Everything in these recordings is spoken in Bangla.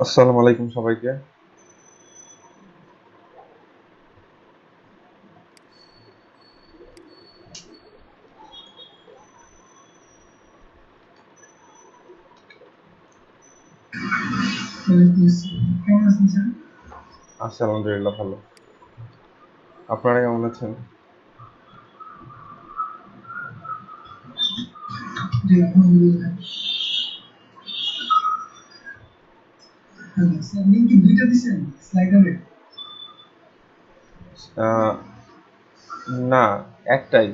আসসালামু আলাইকুম সবাইকে। আছি আলহামদুলিল্লাহ ভালো। আপনারা কেমন আছেন? আহ, না, একটাই।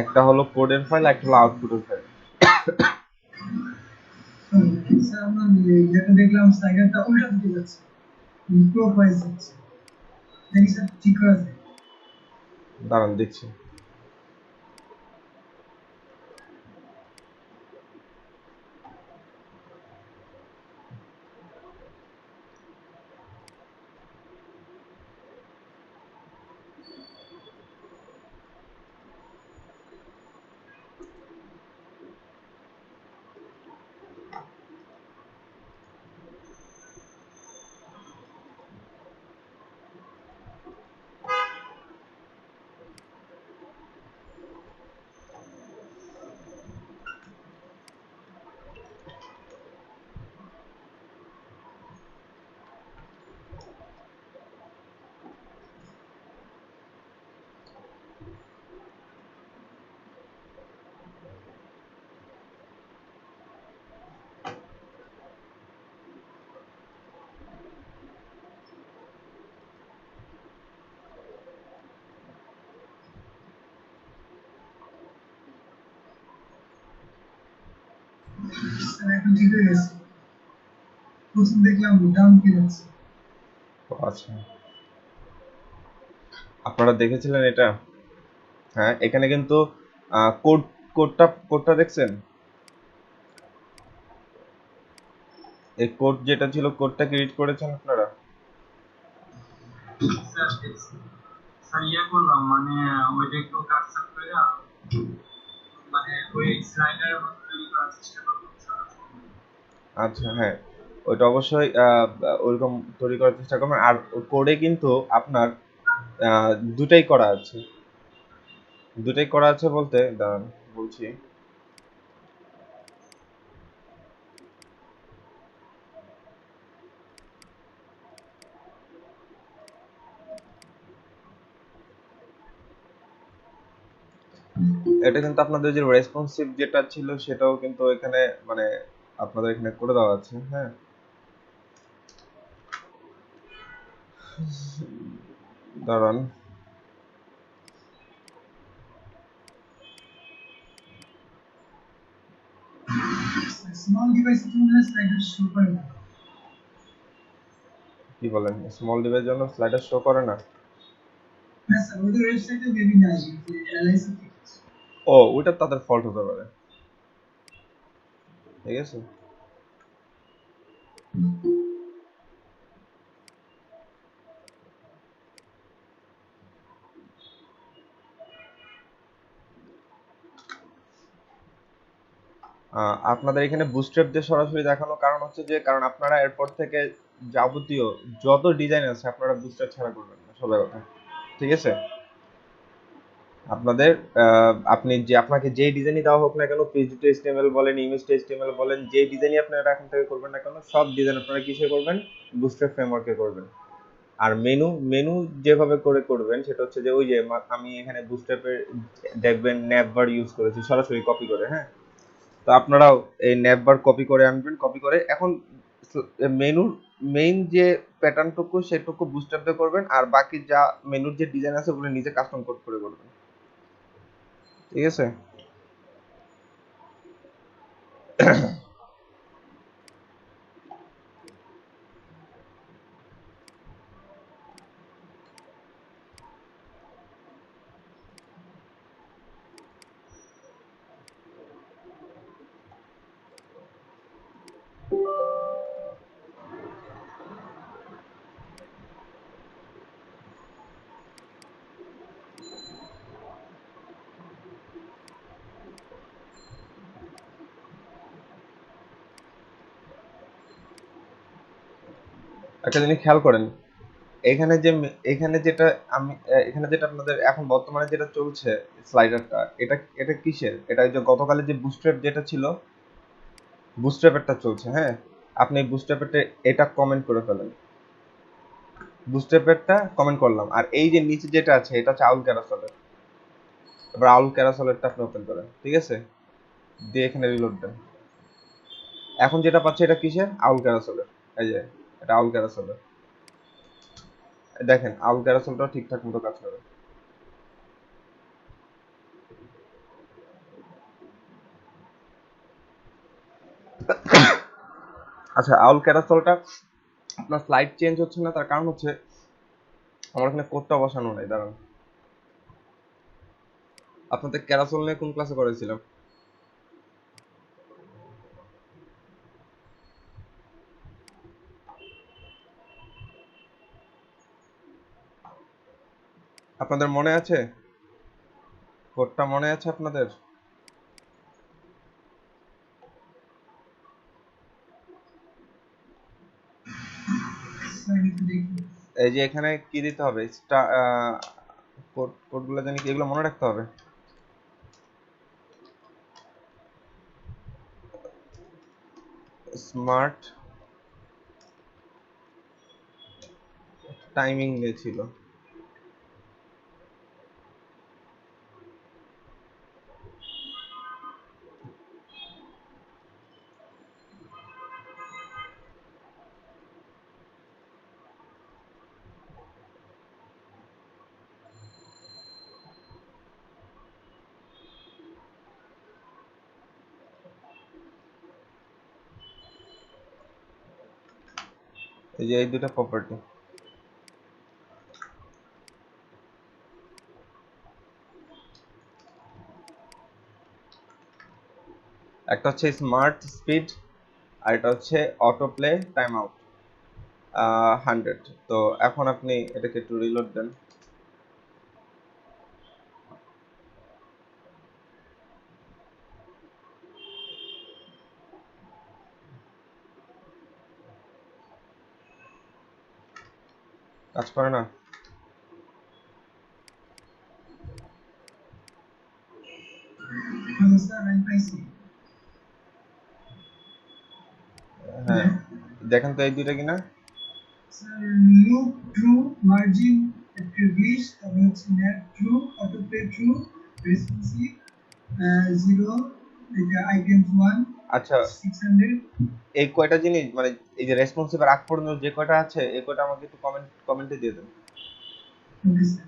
একটা হলো কোডের ফাইল, একটা হলো আউটপুটের ফাইল। দেখলাম সাইডারটা উল্টা দিকে যাচ্ছে। ক্লকওয়াইজ হচ্ছে, দেখি স্যার ঠিক করা যায়। দাঁড়ান দেখছি। স্যার এখন ঠিক হয়ে গেছে। প্রথম দেখলাম ডাউন ফিল হচ্ছে। ও আচ্ছা, আপনারা দেখেছিলেন এটা? হ্যাঁ, এখানে কিন্তু কোড কোডটা দেখছেন? এই কোড যেটা ছিল, কোডটা কি রিড করেছেন আপনারা? স্যার দেখছি। স্যার ইয়ে করলাম মানে ওইটা একটু কাটছাট করে মানে ওই স্লাইডার মতো তৈরি করার চেষ্টা করলাম স্যার। আচ্ছা, হ্যাঁ, ওইটা অবশ্যই ওইরকম তৈরি করার চেষ্টা করবেন। আর কোডে কিন্তু আপনার আহ, দুটাই করা আছে। দুটাই করা আছে বলতে দাঁড়ান বলছি। এটা কিন্তু আপনাদের যে রেসপন্সিভ যেটা ছিল সেটাও কিন্তু এখানে মানে আপনাদের এখানে করে দেওয়া আছে। হ্যাঁ, দাঁড়ান। স্মল ডিভাইসের জন্য স্লাইডার শো করে না। কি বলেন, স্মল ডিভাইসের জন্য স্লাইডার শো করে না? হ্যাঁ স্যার, ওদের ওয়েবসাইটে মেবি নাই, যে এলআইসি থেকে। ও, ওইটা তাদের ফল্ট হতে পারে। ঠিক আছে। আপনাদের এখানে বুস্ট্র্যাপ দিয়ে সরাসরি দেখানো কারণ হচ্ছে যে, কারণ আপনারা এরপর থেকে যাবতীয় যত ডিজাইন আছে আপনারা বুস্ট্র্যাপ ছাড়া করবেন না, সোজা কথা। ঠিক আছে। আপনাদের আপনি যে আপনাকে যেই ডিজাইনই দেওয়া হোক না কেন, পেজ টু এইচটিএমএল বলেন, ইমেজ টু এইচটিএমএল বলেন, যেই ডিজাইনই আপনারা এখন থেকে করবেন না কেন, সব ডিজাইন আপনারা কিসে করবেন? বুস্ট্র্যাপ ফ্রেমওয়ার্কে করবেন। আর মেনু যেভাবে করে করবেন সেটা হচ্ছে যে, ওই যে আমি এখানে বুস্ট্র্যাপের দেখবেন ন্যাভবার ইউজ করেছি সরাসরি কপি করে। হ্যাঁ, তো আপনারাও এই ন্যাভবার কপি করে আনবেন। কপি করে এখন মেনুর মেইন যে প্যাটার্নটুকু সেটুকু বুস্ট্র্যাপ দিয়ে করবেন, আর বাকি যা মেনুর যে ডিজাইন আছে ওগুলো নিজে কাস্টম কোড করে করবেন। ঠিক আছে। একটা জিনিস খেয়াল করেন, এখানে যে এখানে যেটা আমি এখানে যেটা আপনাদের এখন বর্তমানে যেটা চলছে স্লাইডারটা, এটা এটা কিসের? এটা ওই যে গতকালের যে বুস্ট্র্যাপ যেটা ছিল, বুস্ট্র্যাপেরটা চলছে। হ্যাঁ, আপনি বুস্ট্র্যাপেরটা এটা কমেন্ট করে ফেলেন। বুস্ট্র্যাপেরটা কমেন্ট করলাম, আর এই যে নিচে যেটা আছে এটা হচ্ছে আউল ক্যারাসলের। এবার আউল ক্যারাসলেরটা আপনি ওপেন করেন। ঠিক আছে, দিয়ে এখানে রিলোড দেন। এখন যেটা পাচ্ছে এটা কিসের? আউল ক্যারাসলের। এই যে এটা আউল ক্যারাসলের। দেখেন আউল ক্যারাসলটাও ঠিকঠাক মতো কাজ করে। আচ্ছা, আউল ক্যারাসলটা আপনার স্লাইড চেঞ্জ হচ্ছে না, তার কারণ হচ্ছে আমার এখানে কোডটা বসানো নাই। দাঁড়ান, আপনাদের ক্যারাসল নিয়ে কোন ক্লাসে করেছিলাম? আপনাদের মনে আছে? কোডটা মনে আছে আপনাদের? স্যার একটু দেখি। এই যে এখানে কি দিতে হবে, কোডগুলো জানি কি, এগুলো মনে রাখতে হবে। স্মার্ট টাইমিং দিয়েছিল। এই যে এই দুটো প্রপার্টি, একটা হচ্ছে স্মার্ট স্পিড আর এটা হচ্ছে অটো প্লে টাইম আউট 100। তো এখন আপনি এটাকে একটু রিলোড দেন। কাজ করে না? হ্যালো স্যার, আমি পাইছি। হ্যাঁ, দেখেন তো এই দুইটা কিনা। স্যার লুপ ট্রু, মার্জিন একটু 20, তারপর হচ্ছে net true, auto play true, responsive 0, এটা আইটেমস 1 আচ্ছা, 600। এই কয়টা জিনিস মানে এই যে রেসপন্সিভ আর আগ পর্যন্ত যে কয়টা আছে এই কয়টা আমাকে একটু কমেন্টে দিয়ে দেন। Okay sir.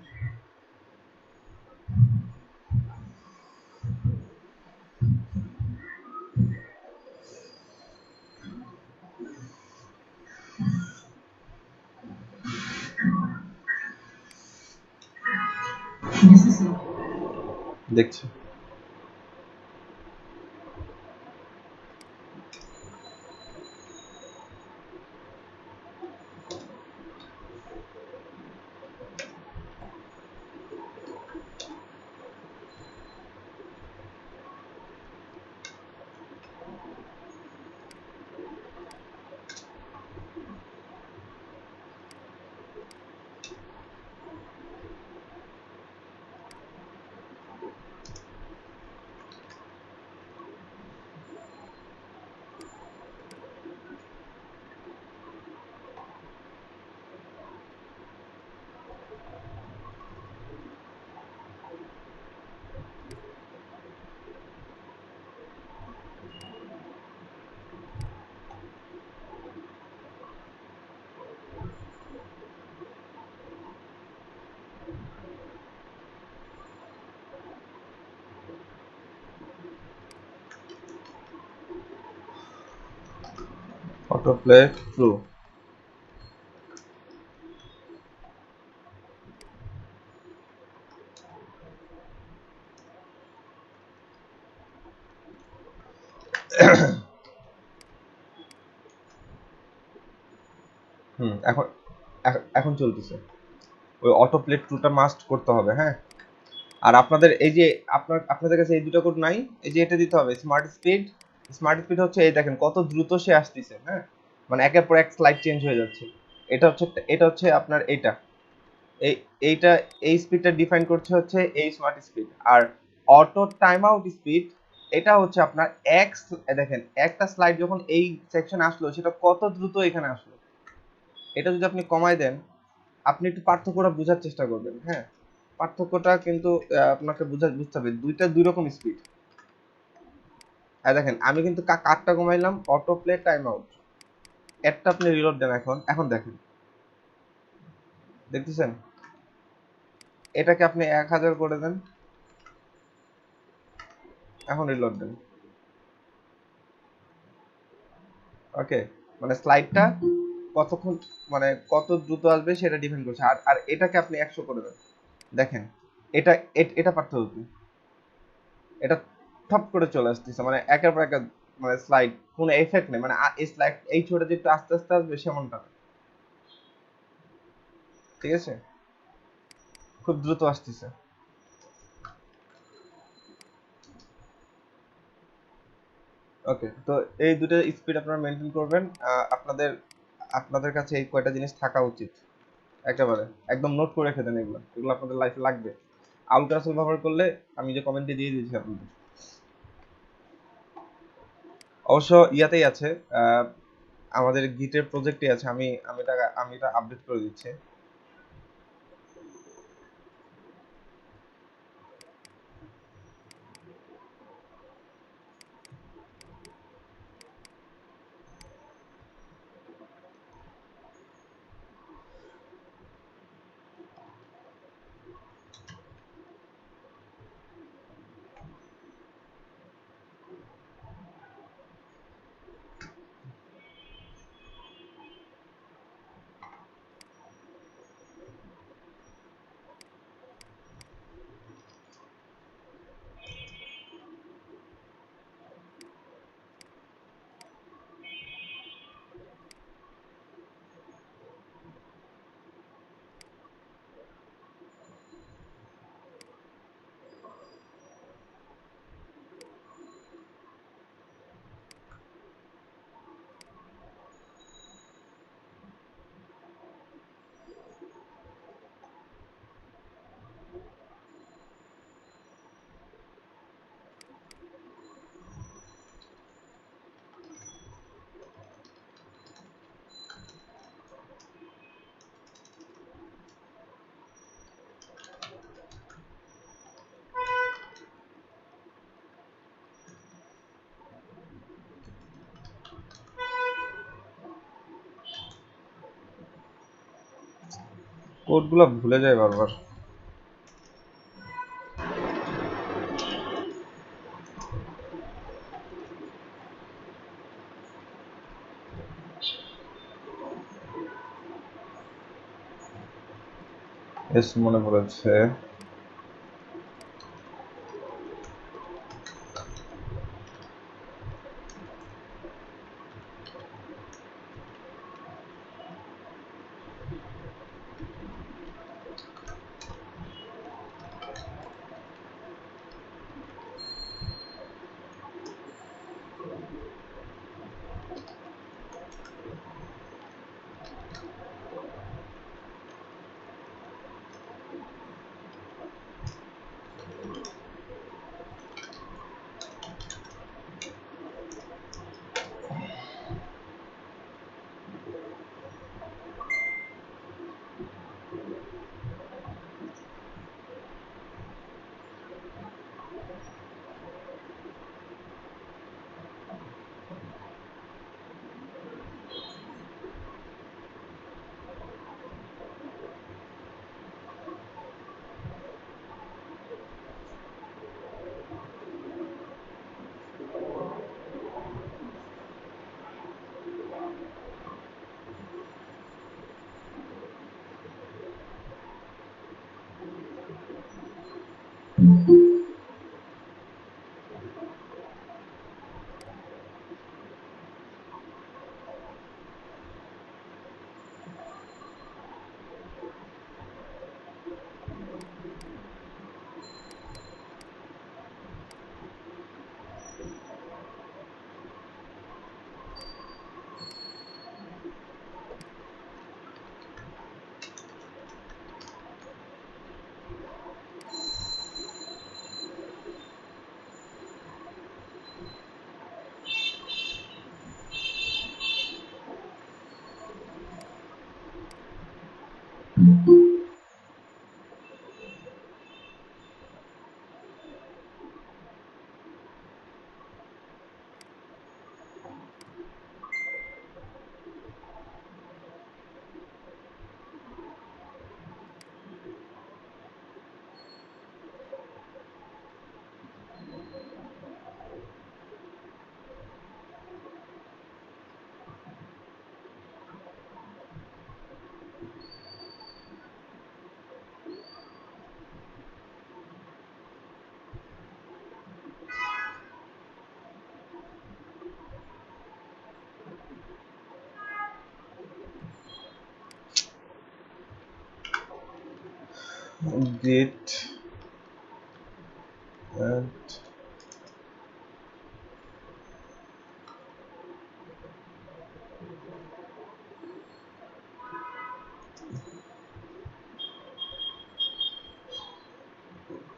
দিছি স্যার। দেখছি। Auto play true. এখন এখন চলতেছে। ওই অটো প্লে ট্রুটা মাস্ট করতে হবে, হ্যাঁ। আর আপনাদের এই যে আপনাদের কাছে এই দুটো কোড নাই, এই যে এটা দিতে হবে স্মার্ট স্পিড। স্মার্ট স্পিড হচ্ছে এই দেখেন কত দ্রুত সে আসতেছে, হ্যাঁ, মানে একের পর এক স্লাইড চেঞ্জ হয়ে যাচ্ছে। এটা হচ্ছে আপনার এইটা, এই এইটা এই স্পিডটা ডিফাইন করছে হচ্ছে এই স্মার্ট স্পিড। আর অটো টাইম আউট স্পিড এটা হচ্ছে আপনার দেখেন একটা স্লাইড যখন এই সেকশন আসলো সেটা কত দ্রুত এখানে আসলো। এটা যদি আপনি কমায় দেন, আপনি একটু পার্থক্যটা বোঝার চেষ্টা করবেন, হ্যাঁ। পার্থক্যটা কিন্তু আপনাকে বুঝতে হবে, দুইটা দুই রকম স্পিড। দেখেন আমি কিন্তু কারটা কমাইলাম, অটো প্লে টাইম আউট। একটা আপনি রিলোড দেন, এখন দেখেন, দেখতেছেন? এটাকে আপনি 1000 করে দেন, এখন রিলোড দেন। ওকে, মানে স্লাইডটা কতক্ষণ মানে কত দ্রুত আসবে সেটা ডিপেন্ড করছে। আর আর এটাকে আপনি 100 করে দেন, দেখেন এটা এটা পার্থক্য কি, এটা ঠপ করে চলে আসতেছে, মানে একের পর এক মানে স্লাইড, কোনো এফেক্ট নেই, মানে এই স্লাইড এই ছোট যে একটু আস্তে আস্তে আসবে সেমনটা না। ঠিক আছে, খুব দ্রুত আসতেছে। ওকে, তো এই দুটো স্পিড আপনারা মেনটেন করবেন। আপনাদের আপনাদের কাছে এই কয়টা জিনিস থাকা উচিত একেবারে, একদম নোট করে রেখে দেন, এগুলো এগুলো আপনাদের লাইফে লাগবে। আলট্রাসোল ব্যবহার করলে আমি যে কমেন্টে দিয়ে দিয়েছি আপনাদের, অবশ্য ইয়াতেই আছে, আহ, আমাদের গিটের প্রজেক্টে আছে, আমি এটা আপডেট করে দিচ্ছি। কোডগুলো ভুলে যায় বারবার। এস মনে পড়েছে। git and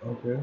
okay.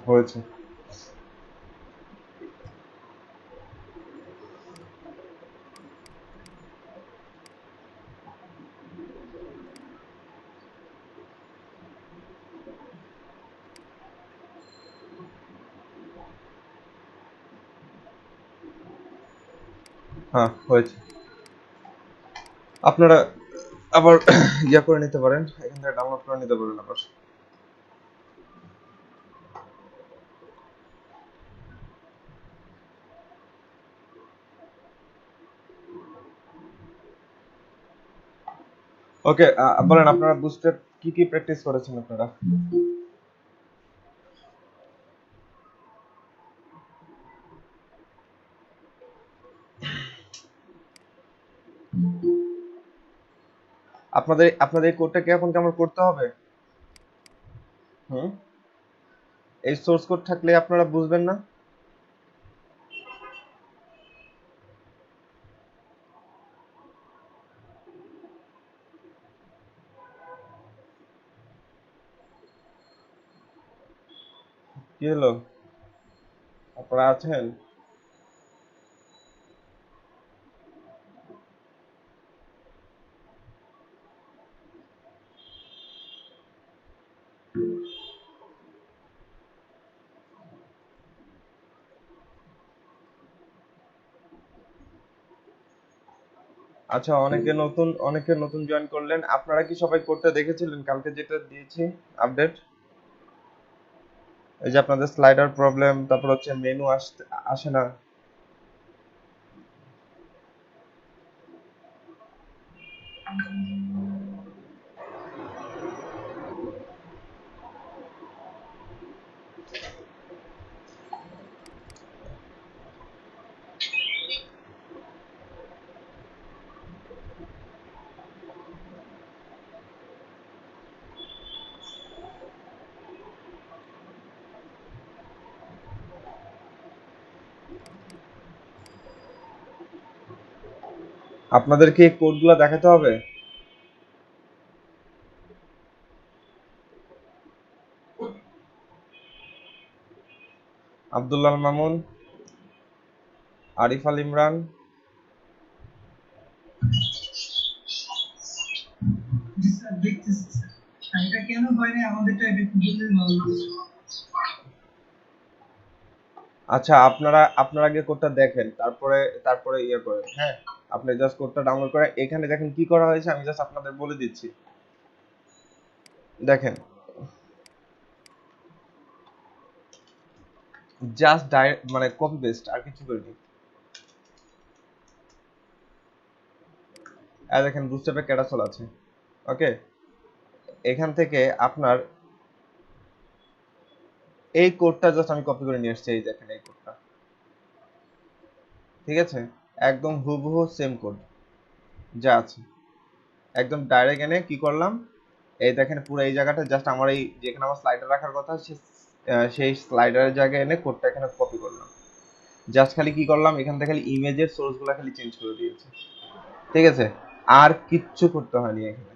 হয়েছে। হ্যাঁ হয়েছে। আপনারা আবার ইয়া করে নিতে পারেন, এখান থেকে ডাউনলোড করে নিতে পারেন আবার। ওকে, বলেন আপনারা বুস্টের কি কি প্র্যাকটিস করেছেন আপনারা? আপনাদের আপনাদের এই কোডটা কি এখন কেমন করতে হবে? হুম, এই সোর্স কোড থাকলে আপনারা বুঝবেন না? কি হলো, আপনারা আছেন? আচ্ছা, অনেকে নতুন জয়েন করলেন। আপনারা কি সবাই কোডটা দেখেছিলেন কালকে যেটা দিয়েছি আপডেট? এই যে আপনাদের স্লাইডার প্রবলেম, তারপর হচ্ছে মেনু আসে না। আপনাদেরকে এই কোডগুলো দেখাতে হবে? আব্দুল্লাহ মামুন, আরিফ আল ইমরান, জি স্যার, দেখতেছি স্যার। আর এটা কেন হয় না আমাদেরটা এটা একটু বললে ভালো হতো। আচ্ছা, আপনারা আপনারা আগে কোডটা দেখেন, তারপরে তারপরে ইয়ে করেন। হ্যাঁ, আপনি জাস্ট কোডটা ডাউনলোড করে এখানে দেখেন কি করা হয়েছে, আমি জাস্ট আপনাদের বলে দিচ্ছি। দেখেন, জাস্ট ডাইরেক্ট মানে কপি পেস্ট, আর কিছু করিনি। আর দেখেন বুস্ট্র্যাপে ক্যাটাসল আছে। ওকে, এখান থেকে আপনার এই কোডটা জাস্ট আমি কপি করে নিয়ে এসেছি। এই দেখেন এই কোডটা, ঠিক আছে? একদম হুবহু সেম কোড যা আছে, একদম ডাইরেক্ট এনে কি করলাম, এই দেখেন পুরো এই জায়গাটা জাস্ট আমার এই যেখানে আমার স্লাইডার রাখার কথা সেই স্লাইডারের জায়গায় এনে কোডটা এখানে কপি করলাম। জাস্ট খালি কি করলাম, এখান থেকে খালি ইমেজের সোর্সগুলো খালি চেঞ্জ করে দিয়েছি, ঠিক আছে? আর কিচ্ছু করতে হয়নি এখানে।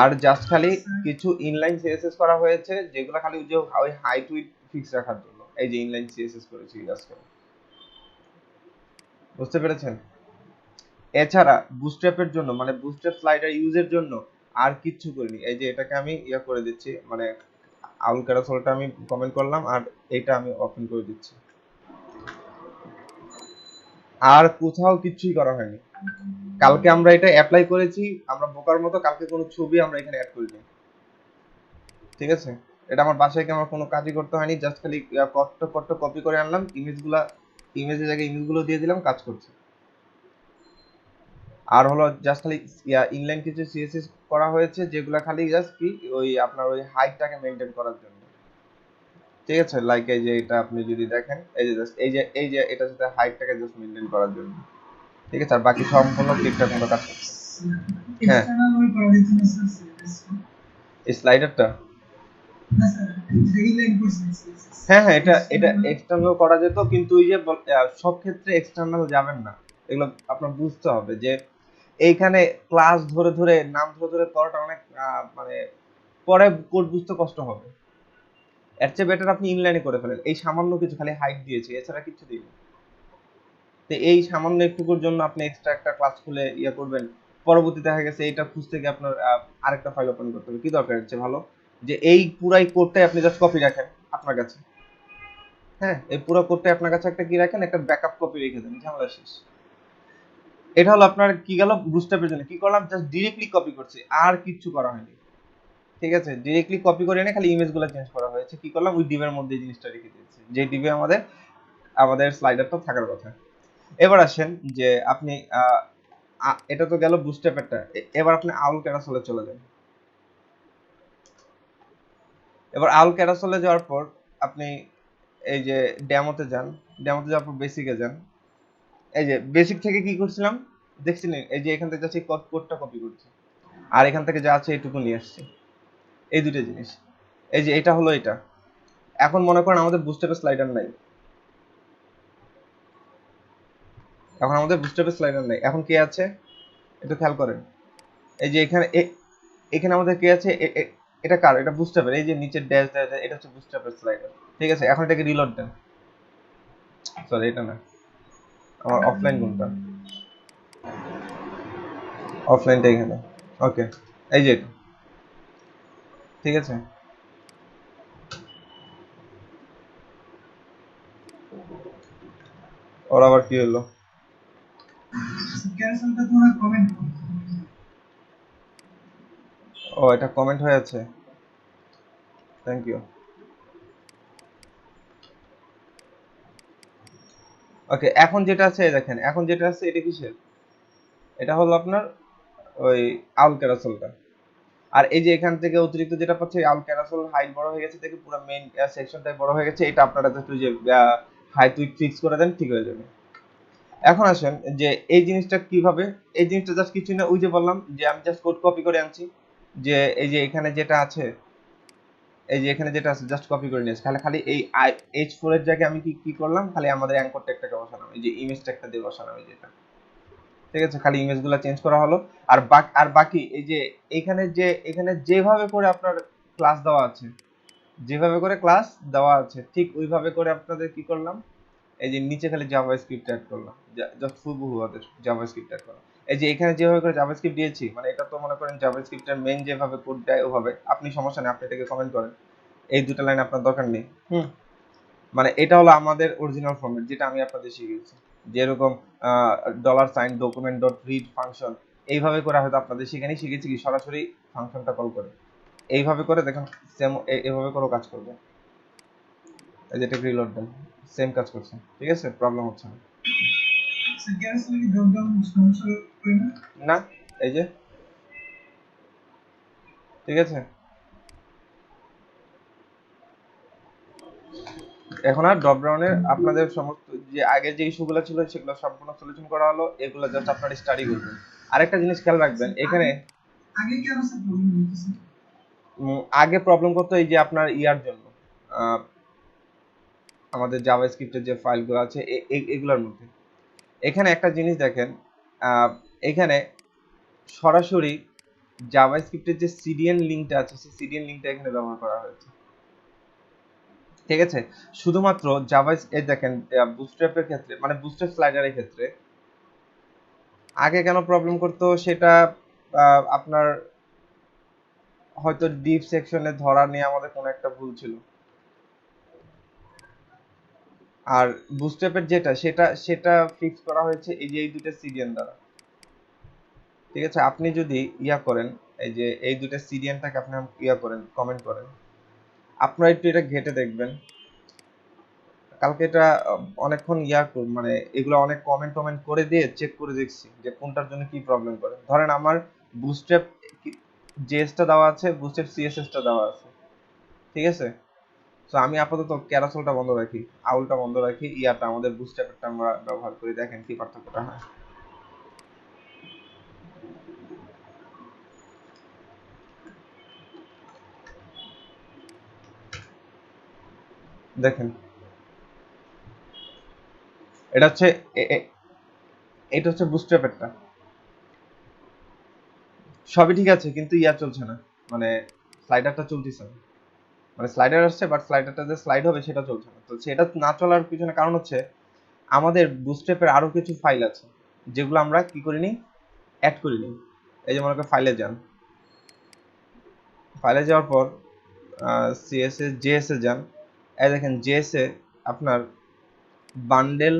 আর জাস্ট খালি কিছু ইনলাইন সিএসএস করা হয়েছে, যেগুলো খালি যে ওই হাইট উইড ফিক্স রাখার জন্য এই যে ইনলাইন সিএসএস করেছি জাস্ট করে। বুঝতে পেরেছেন? এছাড়া বুস্ট্র্যাপের জন্য মানে বুস্ট্র্যাপ স্লাইডার ইউজের জন্য আর কিচ্ছু করিনি। এই যে এটাকে আমি ইয়া করে দিচ্ছি, মানে আউল ক্যারাসলটা আমি কমেন্ট করলাম আর এটা আমি ওপেন করে দিচ্ছি। আর কোথাও কিছুই করা হয়নি। কালকে আমরা এটা অ্যাপ্লাই করেছি, আমরা বোকার মতো কালকে কোনো ছবি আমরা এখানে অ্যাড করিনি, ঠিক আছে? এটা আমার বাসায় কি আমার কোনো কাজই করতে হয়নি, জাস্ট খালি কষ্ট কষ্ট কপি করে আনলাম, ইমেজের জায়গায় ইমেজগুলো দিয়ে দিলাম, কাজ করছে। আর হলো জাস্ট খালি ইনলাইন কিছু সিএসএস করা হয়েছে, যেগুলো খালি জাস্ট কি ওই আপনার ওই হাইটটাকে মেনটেন করার জন্য, ঠিক আছে? লাইক এই যে এটা আপনি যদি দেখেন, এই যে জাস্ট এই যে এটার সাথে হাইটটাকে জাস্ট মেনটেন করার জন্য, ঠিক আছে? আর বাকি সম্পূর্ণ ঠিকঠাক মতো কাজ করছে। হ্যাঁ, এক্সটার্নাল ওই করা হয়েছে না স্যার সিএসএস? এই স্লাইডারটা, না স্যার, এই লাইন করছি সিএসএস হ্যাঁ হ্যাঁ, এটা এটা এক্সটার্নাল। এক্সটার্নাল করা যেত, কিন্তু ওই যে সব ক্ষেত্রে এক্সটার্নাল যাবেন না। এগুলো আপনার বুঝতে হবে যে এইখানে ক্লাস ধরে ধরে নাম ধরে ধরে করাটা অনেক মানে পরে কোড বুঝতে কষ্ট হবে। এর চেয়ে বেটার আপনি ইনলাইনে করে ফেলেন। এই সামান্য কিছু খালি হাইট দিয়েছি, এছাড়া কিছু দিইনি। তো এই সামান্য একটুকুর জন্য আপনি এক্সট্রা একটা ক্লাস খুলে ইয়ে করবেন, পরবর্তী দেখা গেছে এইটা খুঁজতে গিয়ে আপনার আরেকটা ফাইল ওপেন করতে হবে। কি দরকার? হচ্ছে ভালো যে এই পুরাই কোডটাই আপনি জাস্ট কপি রাখেন আপনার কাছে। হ্যাঁ, এই পুরো কোডটাই আপনার কাছে একটা কি রাখেন, একটা ব্যাকআপ কপি রেখে দেন, ঝামেলা শেষ। এটা হলো আপনার কি গেল বুস্ট্র্যাপের জন্য। কি করলাম, জাস্ট ডিরেক্টলি কপি করছি, আর কিচ্ছু করা হয়নি, ঠিক আছে? ডিরেক্টলি কপি করে এনে খালি ইমেজগুলো চেঞ্জ করা হয়েছে। কি করলাম, ওই ডিভের মধ্যে এই জিনিসটা রেখে দিয়েছি, যে ডিভে আমাদের আমাদের স্লাইডারটা থাকার কথা। এবার আসেন যে আপনি এটা তো গেল বুস্ট্র্যাপেরটা, এবার আপনি আউল ক্যারাসলে চলে যান। এবার আউল ক্যারাসলে যাওয়ার পর আপনি এই যে ডেমোতে যান, ডেমোতে যাওয়ার পর বেসিকে যান। এই যে বেসিক থেকে কি করছিলাম দেখছিলেন, এই যে এখান থেকে যাচ্ছি কোডটা কপি করছি, আর এখান থেকে যা আছে এইটুকু নিয়ে আসছি, এই দুটো জিনিস। এই যে এটা হলো এটা। এখন মনে করেন আমাদের বুস্ট্র্যাপের স্লাইডার নাই, এখন আমাদের বুস্ট্র্যাপের স্লাইডার নাই, এখন কে আছে একটু খেয়াল করেন। এই যে এখানে এখানে আমাদের কে আছে, এটা কার? এটা বুস্ট্র্যাপের। এই যে নিচে ড্যাশ ড্যাশ, এটা হচ্ছে বুস্ট্র্যাপের স্লাইডার, ঠিক আছে? এখন এটাকে রিলোড দেন। সরি, এটা না, আমার অফলাইন কোনটা, অফলাইনটা এখানে। ওকে, এই যে এটা, ঠিক আছে? ওর আবার কি হলো? ক্যারাসনটা তোমরা কমেন্ট করো। ও, এটা কমেন্ট হয়ে আছে, থ্যাংক ইউ। ওকে, এখন যেটা আছে দেখেন, এখন যেটা আছে এটা কিসের? এটা হলো আপনার ওই আউল ক্যারাসলটা। আর এই যে এখান থেকে অতিরিক্ত যেটা পাচ্ছে, আউল ক্যারাসল হাইট বড় হয়ে গেছে, দেখে পুরো মেইন সেকশনটাই বড় হয়ে গেছে। এটা আপনারা জাস্ট ওই যে হাইট উইডথ ফিক্স করে দেন, ঠিক হয়ে যাবে। এখন আসেন যে এই জিনিসটা কিভাবে, এই জিনিসটা জাস্ট কিছু না, ওই যে বললাম যে আমি জাস্ট কোড কপি করে আনছি, যে এই যে এখানে যেটা আছে, এই যে এখানে যেটা আছে জাস্ট কপি করে নিয়েছি। খালি খালি এই H4 এর জায়গায় আমি কি কি করলাম, খালি আমাদের অ্যাঙ্কর ট্যাগটাকে বসালাম, এই যে ইমেজ ট্যাগটা দিয়ে বসালাম, এই যেটা, ঠিক আছে, খালি ইমেজগুলো চেঞ্জ করা হলো। আর বাকি এই যে এখানে যেভাবে করে আপনার ক্লাস দেওয়া আছে, যেভাবে করে ক্লাস দেওয়া আছে ঠিক ওইভাবে করে আপনাদের কি করলাম, এই যে নিচে খালি জাভাস্ক্রিপ্ট অ্যাড করলাম, জাস্ট হুবহু ওদের জাভাস্ক্রিপ্ট অ্যাড করলাম। এই যে এখানে যেভাবে করে জাভাস্ক্রিপ্ট দিয়েছি, মানে এটা তো মনে করেন জাভাস্ক্রিপ্টের মেইন যেভাবে কোড দেয় ওভাবে, আপনি সমস্যা নেই, আপনি এটাকে কমেন্ট করেন, এই দুটো লাইন আপনার দরকার নেই। মানে এটা হলো আমাদের অরিজিনাল ফরম্যাট যেটা আমি আপনাদের শিখিয়েছি, যেরকম $সাইন ডকুমেন্ট ডট রিড ফাংশন, এইভাবে করে হয়তো আপনাদের সেখানেই শিখেছি কি সরাসরি ফাংশনটা কল করে, এইভাবে করে দেখেন সেম এইভাবে করেও কাজ করবে। এই যে এটাকে রিলোড দেন, সেম কাজ করছে, ঠিক আছে, প্রবলেম হচ্ছে না। So cancel the drop down সমস্যা করে না? না, এই যে ঠিক আছে, এখন আর ড্রপ ডাউনে আপনাদের সমস্ত যে আগের যে ইস্যুগুলো ছিল সেগুলো সম্পূর্ণ সলিউশন করা হলো, এগুলো জাস্ট আপনারা স্টাডি করবেন। আরেকটা জিনিস খেয়াল রাখবেন, এখানে আগে কেন স্যার প্রবলেম হচ্ছে? আগে প্রবলেম করতো এই যে আপনার ইয়ার জন্য, আমাদের জাভাস্ক্রিপ্টের যে ফাইলগুলো আছে এগুলোর মধ্যে। এখানে একটা জিনিস দেখেন, এখানে সরাসরি জাভাস্ক্রিপ্টের যে সিডিএন লিঙ্কটা আছে সেই সিডিএন লিঙ্কটা এখানে ব্যবহার করা হয়েছে, ঠিক আছে। শুধুমাত্র এই দেখেন বুটস্ট্র্যাপের ক্ষেত্রে, মানে বুটস্ট্র্যাপ স্লাইডারের ক্ষেত্রে আগে কেন প্রবলেম করতো সেটা আপনার হয়তো ডিপ সেকশনে ধরা নিয়ে আমাদের কোনো একটা ভুল ছিল। আর বুটস্ট্র্যাপের যেটা সেটা সেটা ফিক্স করা হয়েছে এই যে এই দুটো সিডিএন দ্বারা, ঠিক আছে। আপনি যদি ইয়া করেন, এই যে এই দুটো সিডিএনটাকে আপনি ইয়া করেন, কমেন্ট করেন, আপনারা একটু এটা ঘেটে দেখবেন। কালকে এটা অনেকক্ষণ মানে এগুলো অনেক কমেন্ট টমেন্ট করে দিয়ে চেক করে দেখছি যে কোনটার জন্য কি প্রবলেম করে। ধরেন আমার বুটস্ট্র্যাপ জেএসটা দেওয়া আছে, বুটস্ট্র্যাপ সিএসএসটা দেওয়া আছে, ঠিক আছে। তো আমি আপাতত ক্যারাসলটা বন্ধ রাখি, আউলটা বন্ধ রাখি, ইয়াটা আমাদের বুটস্ট্র্যাপটা আমরা ব্যবহার করি, দেখেন কি পার্থক্যটা হয়। দেখেন এটা হচ্ছে এটা হচ্ছে বুটস্ট্র্যাপেরটা, সবই ঠিক আছে কিন্তু ইয়া চলছে না, মানে স্লাইডারটা চলতেছে না, মানে স্লাইডার আসছে বাট স্লাইডারটা যে স্লাইড হবে সেটা চলছে না। তো সেটা না চলার পিছনে কারণ হচ্ছে আমাদের বুটস্ট্র্যাপের আরো কিছু ফাইল আছে যেগুলো আমরা কি করিনি, অ্যাড করিনি। এই যে মনে করেন ফাইলে যান, ফাইলে যাওয়ার পর সিএসএস জেএসএ যান, এই দেখেন জেএসএ আপনার বান্ডেল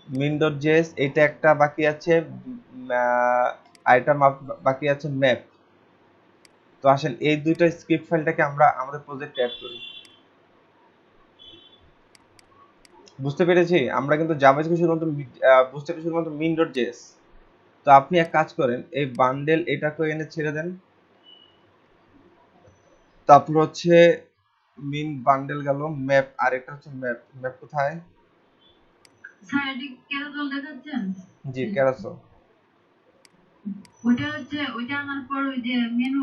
min.js এটা একটা বাকি আছে, আর এটা বাকি আছে ম্যাপ। তো আসেন এই দুইটা স্ক্রিপ্ট ফাইলটাকে আমরা আমাদের প্রজেক্টে অ্যাড করি। বুঝতে পেরেছি, আমরা কিন্তু জাভাস্ক্রিপ্ট শুধুমাত্র বুঝতে পেরেছি শুধুমাত্র min.js। তো আপনি এক কাজ করেন, এই বান্ডেল এটাকে এনে ছেড়ে দেন, তারপর হচ্ছে মিন বান্ডেল গেল, ম্যাপ আর একটা হচ্ছে ম্যাপ, ম্যাপ কোথায়? স্যার এটা ক্যারাসল দেখাচ্ছেন? জি ক্যারাসল। ওইটা হচ্ছে ওইটা আনার পর ওই যে মেনু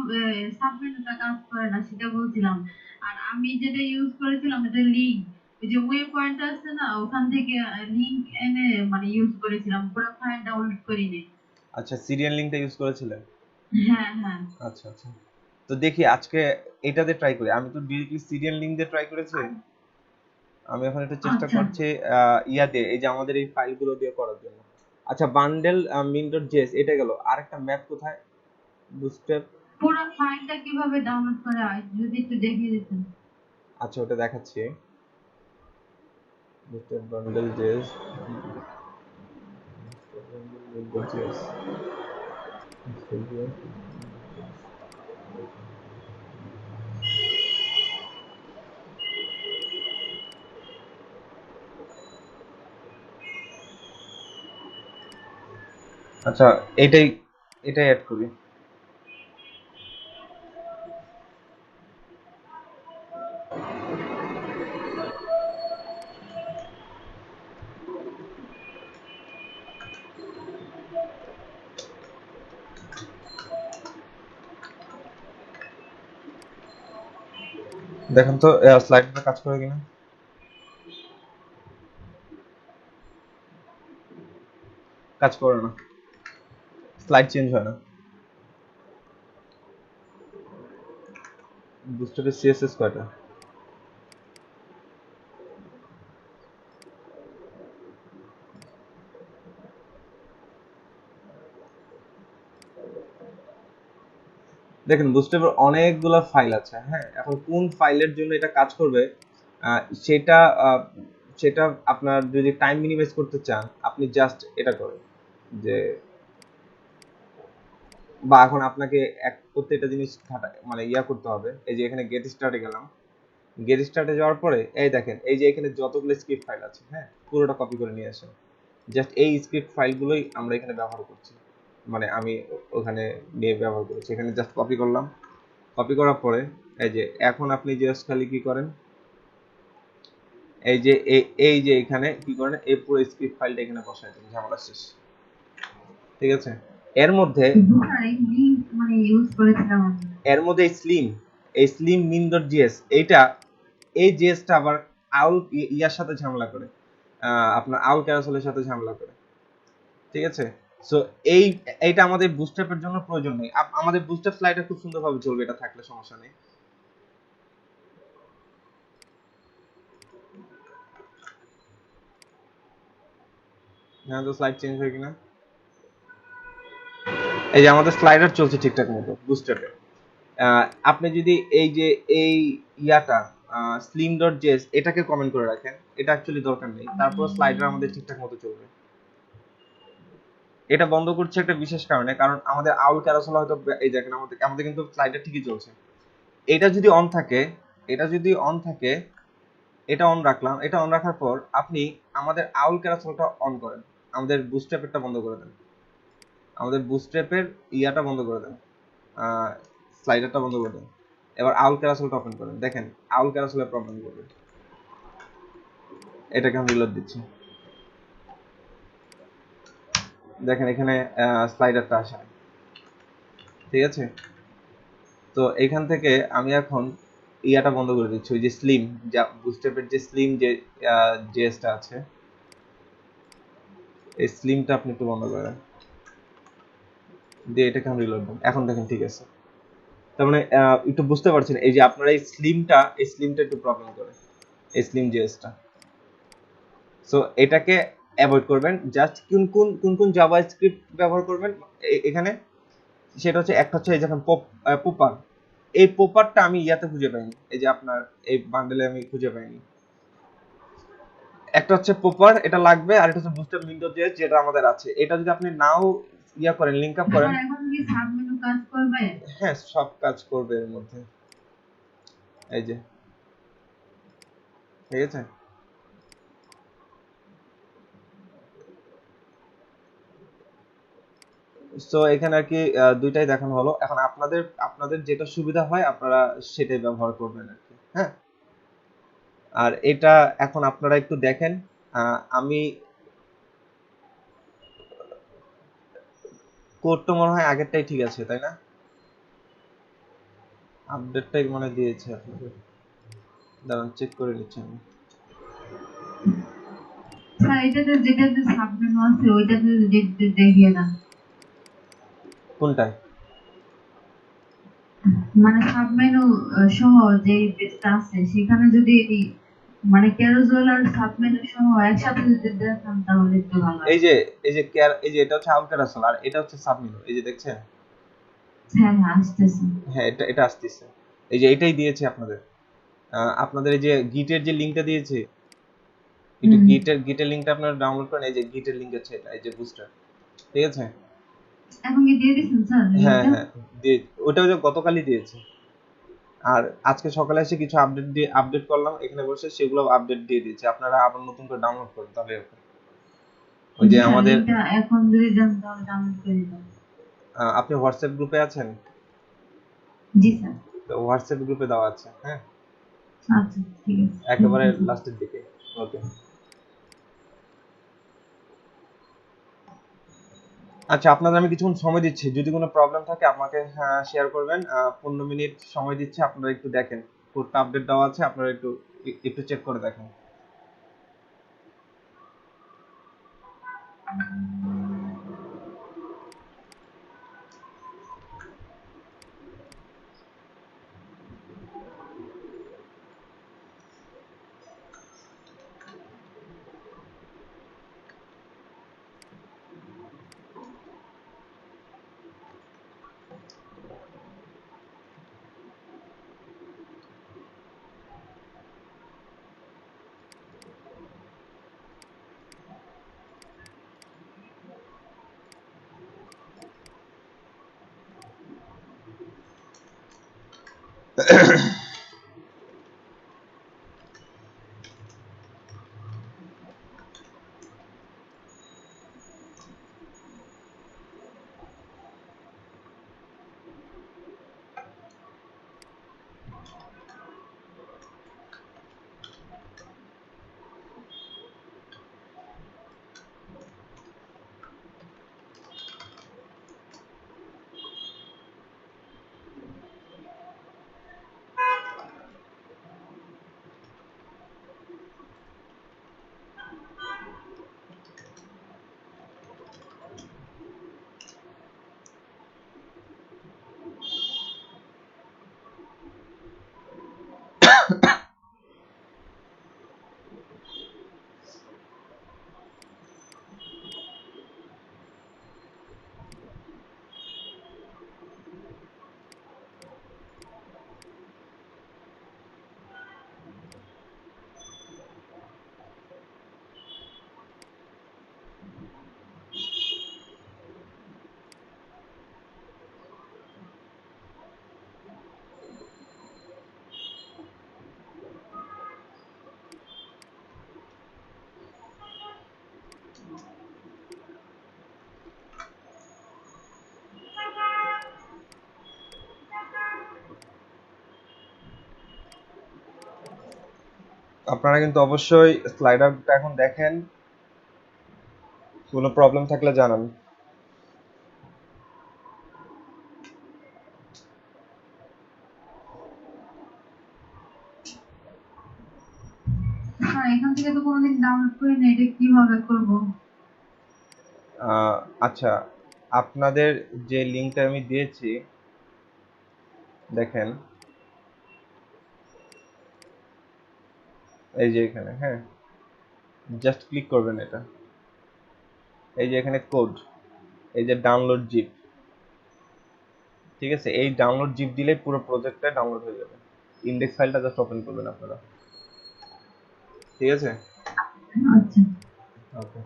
সাব মেনুটা কাজ করে না সেটা বলছিলাম। আর আমি যেটা ইউজ করেছিলাম এটা লিংক, ওই যে ওয়ে পয়েন্ট আছে না ওখান থেকে লিংক এনে মানে ইউজ করেছিলাম, পুরো ফাইল ডাউনলোড করিনি। আচ্ছা সিরিয়াল লিঙ্কটা ইউজ করেছিলেন? হ্যাঁ হ্যাঁ। আচ্ছা আচ্ছা, তো দেখি আজকে এটাতে ট্রাই করি। আমি তো ডিরেক্টলি সিরিয়াল লিঙ্ক দিয়ে ট্রাই করেছি, আমি এখন একটু চেষ্টা আচ্ছা করছি ইয়া দিয়ে, এই যে আমাদের এই ফাইলগুলো দিয়ে করার জন্য। আচ্ছা বান্ডেল min.js এটা গেল, আরেকটা ম্যাপ কোথায়? বুটস্ট্র্যাপ। পুরো ফাইলটা কিভাবে ডাউনলোড করা হয় যদি একটু দেখিয়ে দিতেন। আচ্ছা ওটা দেখাচ্ছি, বুটস্ট্র্যাপ বান্ডেল জেএস min.js। আচ্ছা এটাই এটাই অ্যাড করি। দেখেন তো স্লাইডটা কাজ করে কিনা। কাজ করে না, স্লাইড চেঞ্জ হয় না। বুস্টারের সিএসএস কয়টা? দেখেন বুস্ট্র্যাপের অনেকগুলো ফাইল আছে। হ্যাঁ, এখন কোন ফাইলের জন্য এটা কাজ করবে সেটা সেটা আপনার যদি টাইম মিনিমাইজ করতে চান আপনি জাস্ট এটা করেন যে, বা এখন আপনাকে এক প্রত্যেকটা জিনিস মানে ইয়া করতে হবে। এই যে এখানে গেট স্টার্টে গেলাম, গেট স্টার্টে যাওয়ার পরে এই দেখেন এই যে এখানে যতগুলো স্ক্রিপ্ট ফাইল আছে, হ্যাঁ পুরোটা কপি করে নিয়ে আসেন। জাস্ট এই স্ক্রিপ্ট ফাইলগুলোই আমরা এখানে ব্যবহার করছি, মানে আমি ওখানে নিয়ে ব্যবহার করেছি। এখানে জাস্ট কপি করলাম, কপি করার পরে এই যে এখন আপনি জাস্ট খালি কি করেন, এই যে এখানে কি করেন, এই পুরো স্ক্রিপ্ট ফাইলটা এখানে বসায় দেন, ঝামেলা শেষ। ঠিক আছে, এর মধ্যে মানে ইউজ করেছিলাম আমি। এর মধ্যে এই স্লিম min.js এইটা, এই জেএসটা আবার আউল ইয়ার সাথে ঝামেলা করে, আপনার আউল ক্যারাসেলের সাথে ঝামেলা করে। ঠিক আছে, সো এইটা আমাদের বুস্ট্র্যাপের জন্য প্রয়োজন নেই। আমাদের বুস্ট্র্যাপ স্লাইডার খুব সুন্দরভাবে চলবে, এটা থাকলে সমস্যা নেই। হ্যাঁ, তো স্লাইড চেঞ্জ হয় কিনা? এই যে আমাদের স্লাইডার চলছে ঠিকঠাক মতো বুস্ট্র্যাপে। আপনি যদি এই যে এই ইয়াটা slim.js এটাকে কমেন্ট করে রাখেন, এটা অ্যাকচুয়ালি দরকার নেই, তারপর স্লাইডার আমাদের ঠিকঠাক মতো চলবে। এটা বন্ধ করছে একটা বিশেষ কারণে, কারণ আমাদের আউল ক্যারাসেল হয়তো এই দেখেন আমাদের কিন্তু স্লাইডার ঠিকই চলছে। এটা যদি অন থাকে, এটা অন রাখলাম, এটা অন রাখার পর আপনি আমাদের আউল ক্যারাসেলটা অন করেন, আমাদের বুস্ট্র্যাপেরটা বন্ধ করে দেন, আমাদের বুস্ট্র্যাপের ইয়াটা বন্ধ করে দেন, স্লাইডারটা বন্ধ করে দেন। এবার আউল ক্যারাসেলটা ওপেন করেন, দেখেন আউল ক্যারাসেলের প্রবলেম করবে। এটাকে আমি রিলোড দিচ্ছি, দেখেন এখানে স্লাইডারটা আসে। ঠিক আছে, তো এখান থেকে আমি এখন ইয়াটা বন্ধ করে দিচ্ছি, ওই যে স্লিম, যা বুস্ট্র্যাপের যে স্লিম যে জেএসটা আছে, এই স্লিমটা আপনি একটু বন্ধ করে দেন, দিয়ে এটাকে আমি রিলোড দেন। এখন দেখেন ঠিক আছে। তার মানে একটু বুঝতে পারছেন এই যে আপনারা এই স্লিমটা একটু প্রবলেম করে, এই স্লিম জেএসটা। সো এটাকে অ্যাভয়েড করবেন। জাস্ট কোন কোন জাভাস্ক্রিপ্ট ব্যবহার করবেন এখানে, সেটা হচ্ছে একটা হচ্ছে এই যখন পপার, এই পপারটা আমি ইয়াতে খুঁজে পাইনি, এই যে আপনার এই বান্ডেলে আমি খুঁজে পাইনি। একটা হচ্ছে পপার, এটা লাগবে, আর এটা হচ্ছে বুস্ট্র্যাপ min.js যেটা আমাদের আছে। এটা যদি আপনি নাও ইয়া করেন, লিংক আপ করেন, এখন কি সাব মেনু কাজ করবে? হ্যাঁ সব কাজ করবে এর মধ্যে। এই যে ঠিক আছে, সো এখানে আর কি দুইটাই দেখানো হলো। এখন আপনাদের যেটা সুবিধা হয় আপনারা সেটাই ব্যবহার করবেন আর কি। হ্যাঁ, আর এটা এখন আপনারা একটু দেখেন, আমি কোডটা মনে হয় আগেরটাই ঠিক আছে, তাই না? আপডেটটাই মনে দিয়েছে আপনাদের, দাঁড়ান চেক করে নিচ্ছি আমি। স্যার এটাতে যেটাতে সাব মেনু আছে ওইটাতে দেখিয়ে দেন। কোনটায়? মানে সাব মেনু সহ যে পেজটা আছে সেখানে যদি মানে ক্যারোজেল আর সাব মেনু সহ একসাথে যদি দেখান তাহলে একটু ভালো হয়। এই যে এটা হচ্ছে আউল ক্যারাসেল আর এটা হচ্ছে সাবমেনু, এই যে দেখছেন? হ্যাঁ হ্যাঁ আসতেছে। হ্যাঁ, এটা আসতেছে। এই যে এটাই দিয়েছে আপনাদের, আপনাদের এই যে গিটের যে লিংকটা দিয়েছে, একটু গিটের লিংকটা আপনারা ডাউনলোড করেন। এই যে গিটের লিংক আছে এটা, এই যে বুস্টার। ঠিক আছে, এখন কি দিয়ে দিছেন স্যার হ্যাঁ লিংকটা? হ্যাঁ দিয়ে, ওটা ওই যে গতকালই দিয়েছে। আর আজকে সকালে এসে কিছু আপডেট করলাম এখানে বসে, সেগুলো আপডেট দিয়ে দিয়েছে। আপনারা আবার নতুন করে ডাউনলোড করেন তাহলে হবে। ওই জি যে স্যার আমাদের লিংকটা এখন যদি দেন তাহলে ডাউনলোড করে দিতাম। আপনি হোয়াটসঅ্যাপ গ্রুপে আছেন? জি স্যার। তো হোয়াটসঅ্যাপ গ্রুপে দেওয়া আছে, হ্যাঁ আচ্ছা ঠিক আছে, থ্যাংক একেবারে ইউ স্যার। লাস্টের দিকে। ওকে, আচ্ছা আপনাদের আমি কিছুক্ষণ সময় দিচ্ছি, যদি কোনো প্রবলেম থাকে আমাকে শেয়ার করবেন। 15 মিনিট সময় দিচ্ছি, আপনারা একটু দেখেন, কোডটা আপডেট দেওয়া আছে, আপনারা একটু চেক করে দেখেন। আপনারা কিন্তু অবশ্যই স্লাইডারটা এখন দেখেন, কোনো প্রবলেম থাকলে জানান। হ্যাঁ, এখান থেকে তো কোনোদিন ডাউনলোড করি না, এটা কিভাবে করবো? আচ্ছা, আপনাদের যে লিঙ্কটা আমি দিয়েছি দেখেন, এই যে এখানে, হ্যাঁ, জাস্ট ক্লিক করবেন এটা, এই যে এখানে কোড, এই যে ডাউনলোড জিপ, ঠিক আছে, এই ডাউনলোড জিপ দিলে পুরো প্রজেক্টটা ডাউনলোড হয়ে যাবে। ইন্ডেক্স ফাইলটা জাস্ট ওপেন করবেন আপনারা, ঠিক আছে? আচ্ছা। ওকে।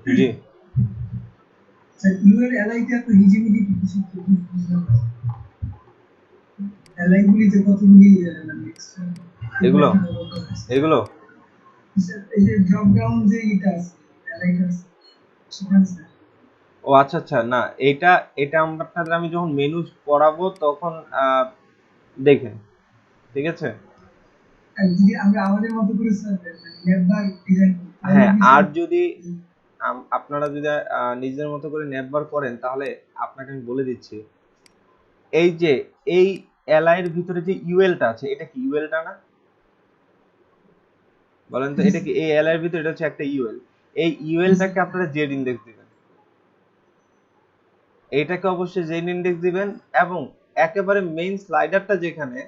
জি স্যার ইউ এর এলআইতে এত হিজিবিজি কিছু বুঝলাম না এলআই গুলিতে কতগুলি মানে এক্সট্রা এগুলো এগুলো স্যার এই যে ড্রপ ডাউন যে এটা আছে এলআইটা আছে সেখানে স্যার ও আচ্ছা আচ্ছা, না এটা এটা আপনাদের আমি যখন মেনু পড়াবো তখন দেখেন, ঠিক আছে। আর যদি আমরা আমাদের মতো করে স্যার নেটবার ডিজাইন করি তাহলে হ্যাঁ, কি আর স্যার যদি আপনারা যদি নিজের মতো করে নেটবার করেন তাহলে আপনাকে আমি বলে দিচ্ছি, এই যে এই এলআই এর ভিতরে যে ইউএলটা আছে, এটা কি ইউএলটা না? বলেন তো, এটা কি এই এলআই এর ভিতরে? এটা হচ্ছে একটা ইউএল। এই ইউএলটাকে আপনারা জেড ইন্ডেক্স দিবেন, এইটাকে অবশ্যই জেড ইন্ডেক্স দিবেন, এবং একেবারে মেইন স্লাইডারটা যেখানে,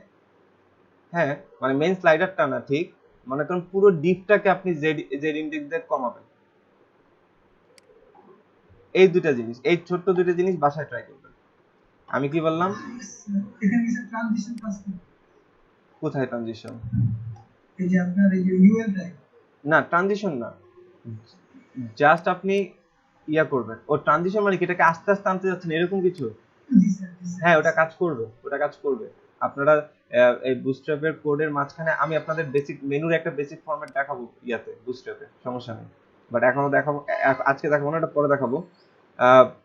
হ্যাঁ মানে মেইন স্লাইডারটা না, ঠিক মনে করেন পুরো ডিপটাকে আপনি জেড জেড ইন্ডেক্স দিয়ে কমাবেন। এই দুইটা জিনিস, এই ছোট্ট দুইটা জিনিস বাসায় ট্রাই করবেন। আমি কি বললাম? এখানে কি স্যার ট্রানজিশন কাজ করে কোথায় ট্রানজিশন? এই যে আপনার এই যে ইউএলটা না ট্রানজিশন না, জাস্ট আপনি ইয়া করবেন। ও ট্রানজিশন মানে কি, এটাকে আস্তে আস্তে আনতে যাচ্ছেন এরকম কিছু? জি স্যার জি স্যার হ্যাঁ, ওটা কাজ করবে, ওটা কাজ করবে। আপনারা এই বুটস্ট্র্যাপের কোডের মাঝখানে আমি আপনাদের বেসিক মেনুর একটা বেসিক ফরম্যাট দেখাবো, ইয়াতে বুটস্ট্র্যাপে, সমস্যা নেই। বাট এখনো দেখাবো, আজকে দেখাবো না, এটা পরে দেখাবো।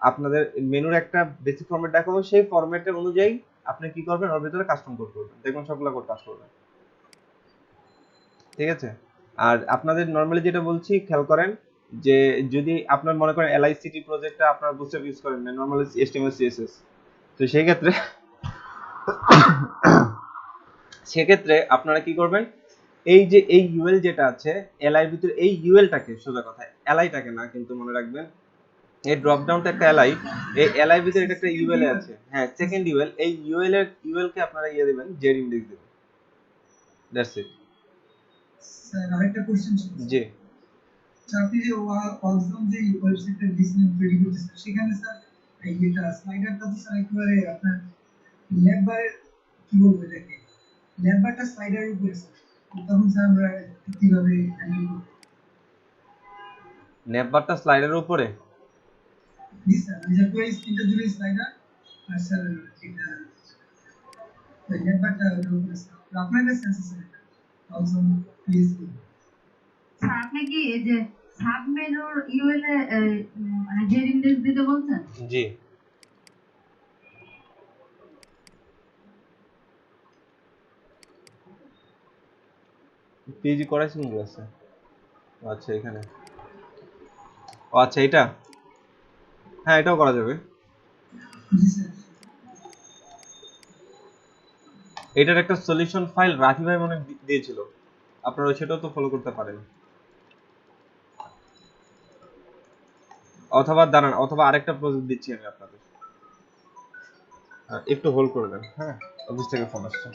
আপনাদের মেনুর একটা বেসিক ফরম্যাট দেখাবো, সেই ফরম্যাটের অনুযায়ী আপনি কি করবেন, ওর ভিতরে কাস্টম কোড করবেন, দেখবেন সবগুলো কোড কাজ করবে, ঠিক আছে। আর আপনাদের নরমালি যেটা বলছি খেয়াল করেন, যে যদি আপনার মনে করেন এলআইসিটি প্রজেক্টটা আপনার বুটস্ট্র্যাপ ইউজ করেন না, নরমালি এইচটিএমএল সিএসএস, তো সেই ক্ষেত্রে সেক্ষেত্রে আপনারা কি করবেন, এই যে এই ইউএল যেটা আছে এলআই ভিতরে, এই ইউএলটাকে, সোজা কথা এলআইটাকে না কিন্তু মনে রাখবেন, এই ড্রপ ডাউনটা একটা এলআই, এই এলআই ভিতরে এটা একটা ইউএল আছে, হ্যাঁ সেকেন্ড ইউএল, এই ইউএল এর ইউএল কে আপনারা ইয়ে দিবেন, জেড ইন্ডেক্স দিবেন, দ্যাটস ইট। স্যার আরেকটা কোশ্চেন ছিল জি স্যার আপনি যে ওয়ালসম যে ওয়েবসাইটটা ডিজাইন তৈরি করতেছেন সেখানে স্যার এই যেটা স্লাইডারটা তো স্যার একেবারে আপনার লেবারের কি বলবো এটাকে লেবারটা স্লাইডারের উপরে স্যার তখন স্যার আমরা কিভাবে হ্যান্ডেল করব নেটবারটা স্লাইডের উপরে? জি স্যার এই যে পুরো স্ক্রিনটা জুড়ে স্লাইডার আর স্যার এটা লেবারটা উপরে স্যার আপনার কাছে আছে স্যার ওয়ালসম পিএসপি স্যার আপনি কি এই যে সাব মেনুর ইউএল এ মানে জেড ইন্ডেক্স দিতে বলছেন? জি পিজি করাইছেন বলেছে। আচ্ছা এখানে, ও আচ্ছা এটা, হ্যাঁ এটাও করা যাবে। জি স্যার এটার একটা সলিউশন ফাইল রাফি ভাই মনে হয় দিয়েছিল, আপনারা সেটাও তো ফলো করতে পারেন। অথবা দাঁড়ান, অথবা আরেকটা প্রজেক্ট দিচ্ছি আমি আপনাদের, একটু হোল্ড করবেন, হ্যাঁ অফিস থেকে ফোন আসছে।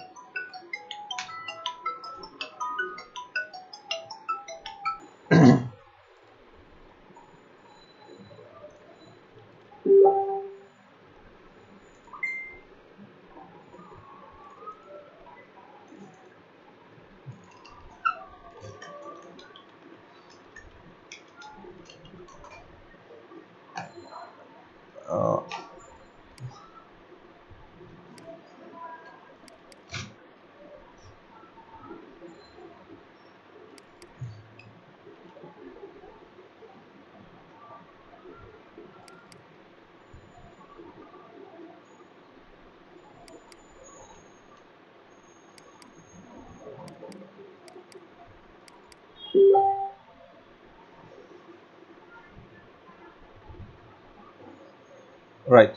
রাইট,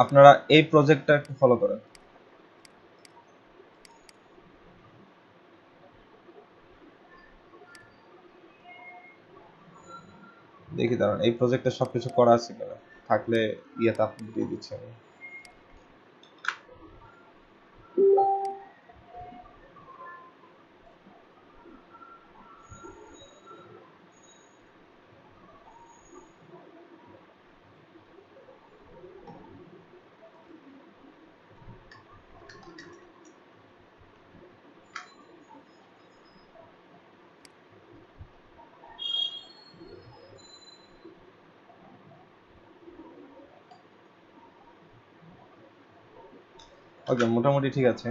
আপনারা এই প্রজেক্টটা একটু ফলো করেন। দেখি দাঁড়ান, এই প্রজেক্টে সবকিছু করা আছে কিনা, থাকলে ইয়েতে আপলোড দিয়ে দিচ্ছি আমি। ওকে, মোটামুটি ঠিক আছে।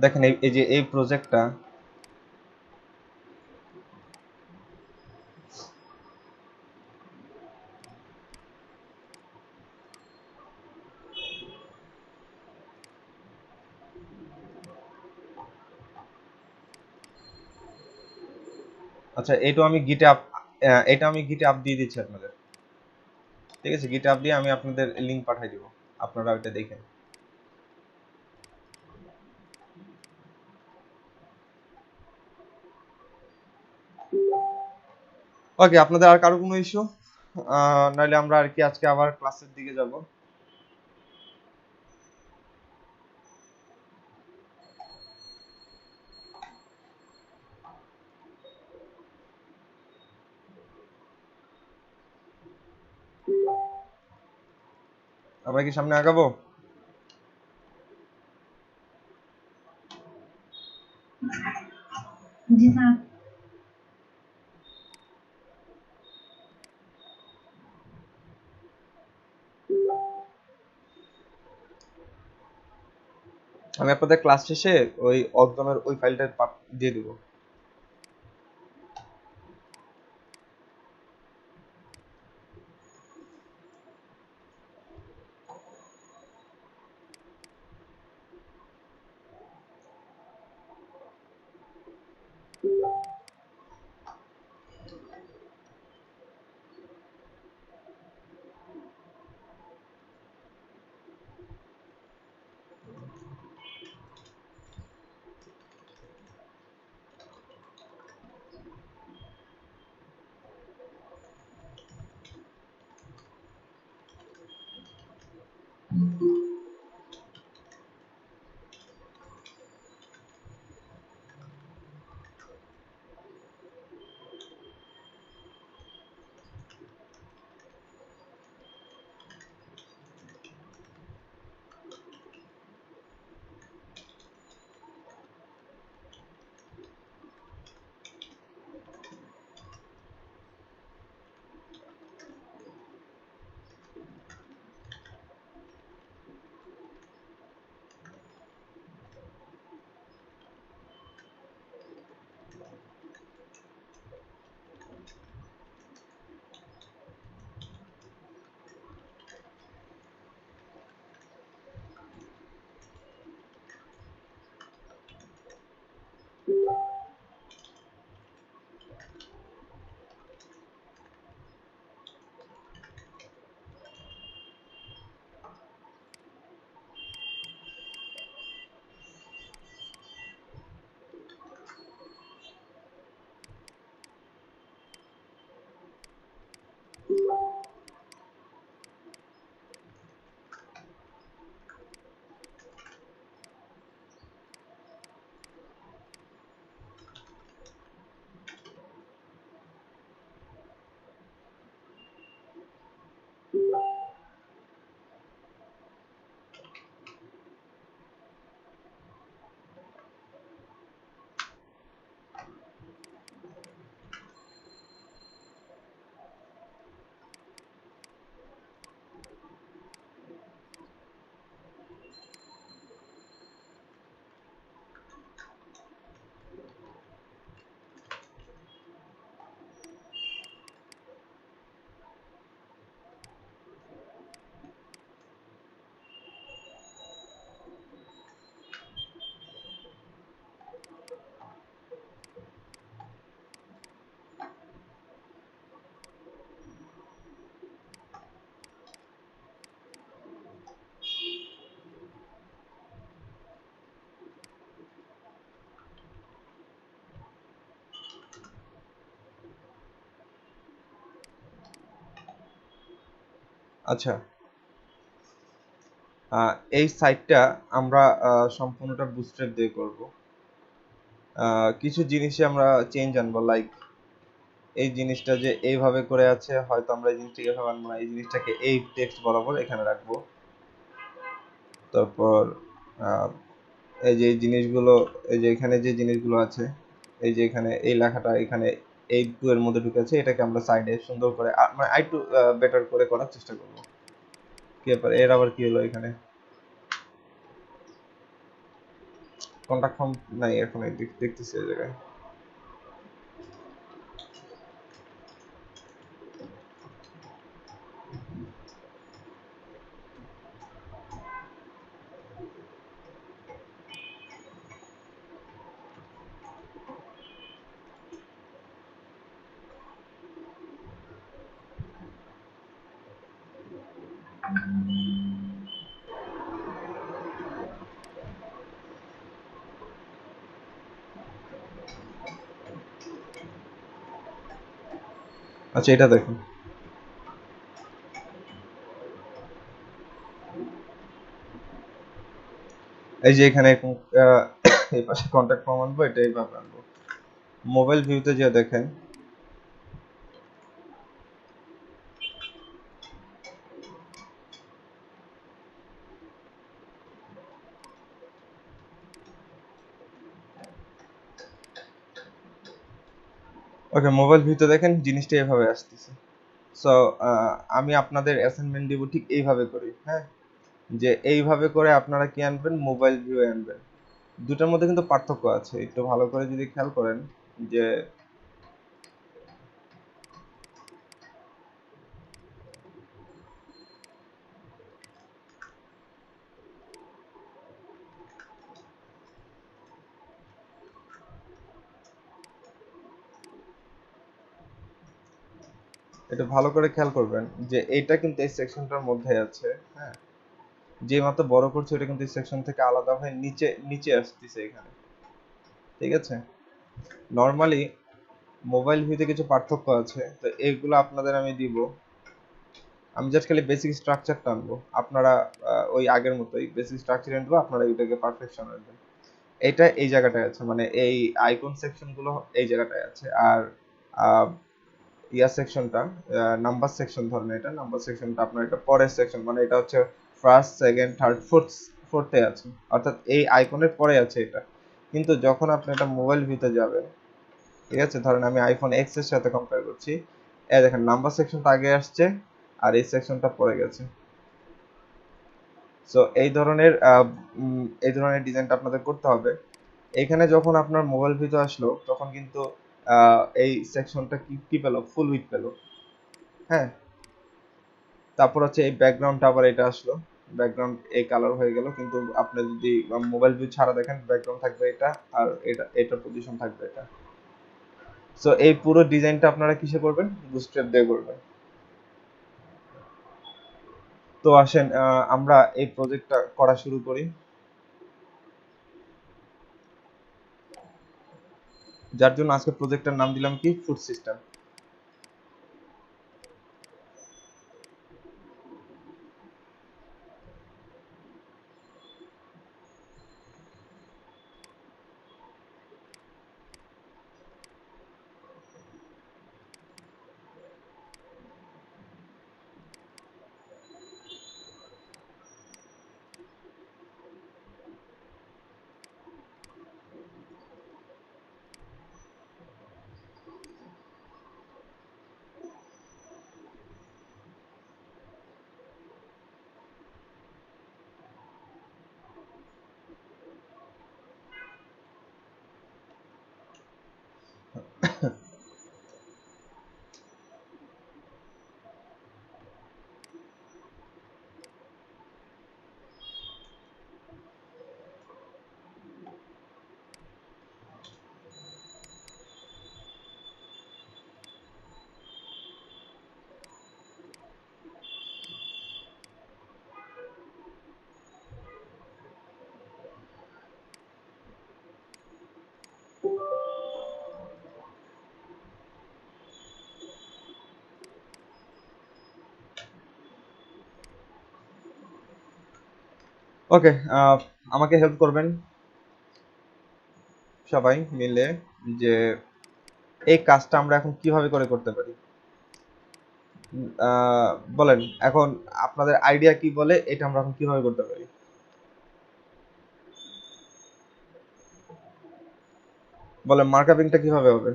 দেখেন এই যে এই প্রজেক্টটা, আচ্ছা এটা আমি গিটে আপ দিয়ে দিচ্ছি আপনাদের, ঠিক আছে? গিটে আপ দিয়ে আমি আপনাদের লিংক পাঠিয়ে দিব, আপনারা ওইটা দেখেন। ওকে, আপনাদের আর কারো কোনো ইস্যু? নাহলে আমরা আর কি আজকে আবার ক্লাসের দিকে যাব। আমরা কি সামনে আগাবো? জি স্যার। আমি আপনাদের ক্লাস শেষে ওই অক্সমের ওই ফাইলটা দিয়ে দিব। আচ্ছা, এই সাইটটা আমরা সম্পূর্ণটা বুস্ট্র্যাপ দিয়ে করব। কিছু জিনিসে আমরা চেঞ্জ আনবো, লাইক এই জিনিসটা যে এইভাবে করে আছে, হয়তো আমরা এই জিনিসটাকে এভাবে আনবো না, এই জিনিসটাকে এই টেক্সট বরাবর এখানে রাখবো। তারপর এই যে এই জিনিসগুলো, এই যে এখানে যে জিনিসগুলো আছে, এই যে এখানে এই লেখাটা এখানে এই টু এর মধ্যে ঢুকেছে, এটাকে আমরা সাইডে সুন্দর করে মানে আরেকটু বেটার করে করার চেষ্টা করব। কি ব্যাপার, এর আবার কি হলো এখানে? কন্টাক্ট ফর্ম নাই এখন, দেখতেছি এই জায়গায়। আচ্ছা এটা দেখুন, এই যে এখানে এই পাশে কন্টাক্ট ফর্ম আনবো, এটা এইভাবে আনবো। মোবাইল ভিউতে যে দেখেন, ওকে মোবাইল ভিউতে দেখেন জিনিসটা এভাবে আসতেছে। সো আমি আপনাদের অ্যাসাইনমেন্ট দিব ঠিক এইভাবে করি, হ্যাঁ, যে এইভাবে করে আপনারা কি আনবেন, মোবাইল ভিউ আনবেন। দুটার মধ্যে কিন্তু পার্থক্য আছে, একটু ভালো করে যদি খেয়াল করেন যে এটা ভালো করে খেয়াল করবেন যে এইটা কিন্তু এই সেকশনটার মধ্যে আছে, হ্যাঁ, যে মাত্র বড় করছে এটা কিন্তু এই সেকশন থেকে আলাদা হয়ে নিচে নিচে আসতেছে এখানে, ঠিক আছে। নরমালি মোবাইল ভিউতে কিছু পার্থক্য আছে, তো এইগুলো আপনাদের আমি দিব। আমি জাস্ট খালি বেসিক স্ট্রাকচারটা আনবো, আপনারা ওই আগের মতোই বেসিক স্ট্রাকচার আনবো, আপনারা এটাকে পারফেকশন আনবেন। এটা এই জায়গাটায় আছে, মানে এই আইকন সেকশন গুলো এই জায়গাটায় আছে। আর ইয়া সেকশনটা, নাম্বার সেকশন ধরনের, এটা নাম্বার সেকশনটা আপনার এটা পরের সেকশন, মানে এটা হচ্ছে ফার্স্ট সেকেন্ড থার্ড ফোর্থে আছে, অর্থাৎ এই আইকনের পরে আছে এটা। কিন্তু যখন আপনি এটা মোবাইল ভিউতে যাবেন, ঠিক আছে, ধরেন আমি আইফোন এক্স এর সাথে কম্পেয়ার করছি, এই দেখেন নাম্বার সেকশনটা আগে আসছে আর এই সেকশনটা পরে গেছে। সো এই ধরনের ডিজাইনটা আপনাদের করতে হবে। এখানে যখন আপনার মোবাইল ভিউতে আসলো তখন কিন্তু এই সেকশনটা কি পেলো, ফুল উইডথ পেলো, হ্যাঁ। তারপর হচ্ছে এই ব্যাকগ্রাউন্ডটা আবার এটা আসলো, ব্যাকগ্রাউন্ড এই কালার হয়ে গেল, কিন্তু আপনি যদি মোবাইল ভিউ ছাড়া দেখেন ব্যাকগ্রাউন্ড থাকবে এটা, আর এটার পজিশন থাকবে এটা। সো এই পুরো ডিজাইনটা আপনারা কিসে করবেন, বুস্ট্র্যাপ দিয়ে করবেন। তো আসেন আমরা এই প্রজেক্টটা করা শুরু করি, যার জন্য আজকে প্রজেক্টের নাম দিলাম কি, ফুড সিস্টেম। ওকে, আমাকে হেল্প করবেন সবাই মিলে, যে এই কাজটা আমরা এখন কিভাবে করে করতে পারি। বলেন এখন আপনাদের আইডিয়া কি বলে এটা আমরা এখন কিভাবে করতে পারি। বলেন মার্কআপিংটা কিভাবে হবে,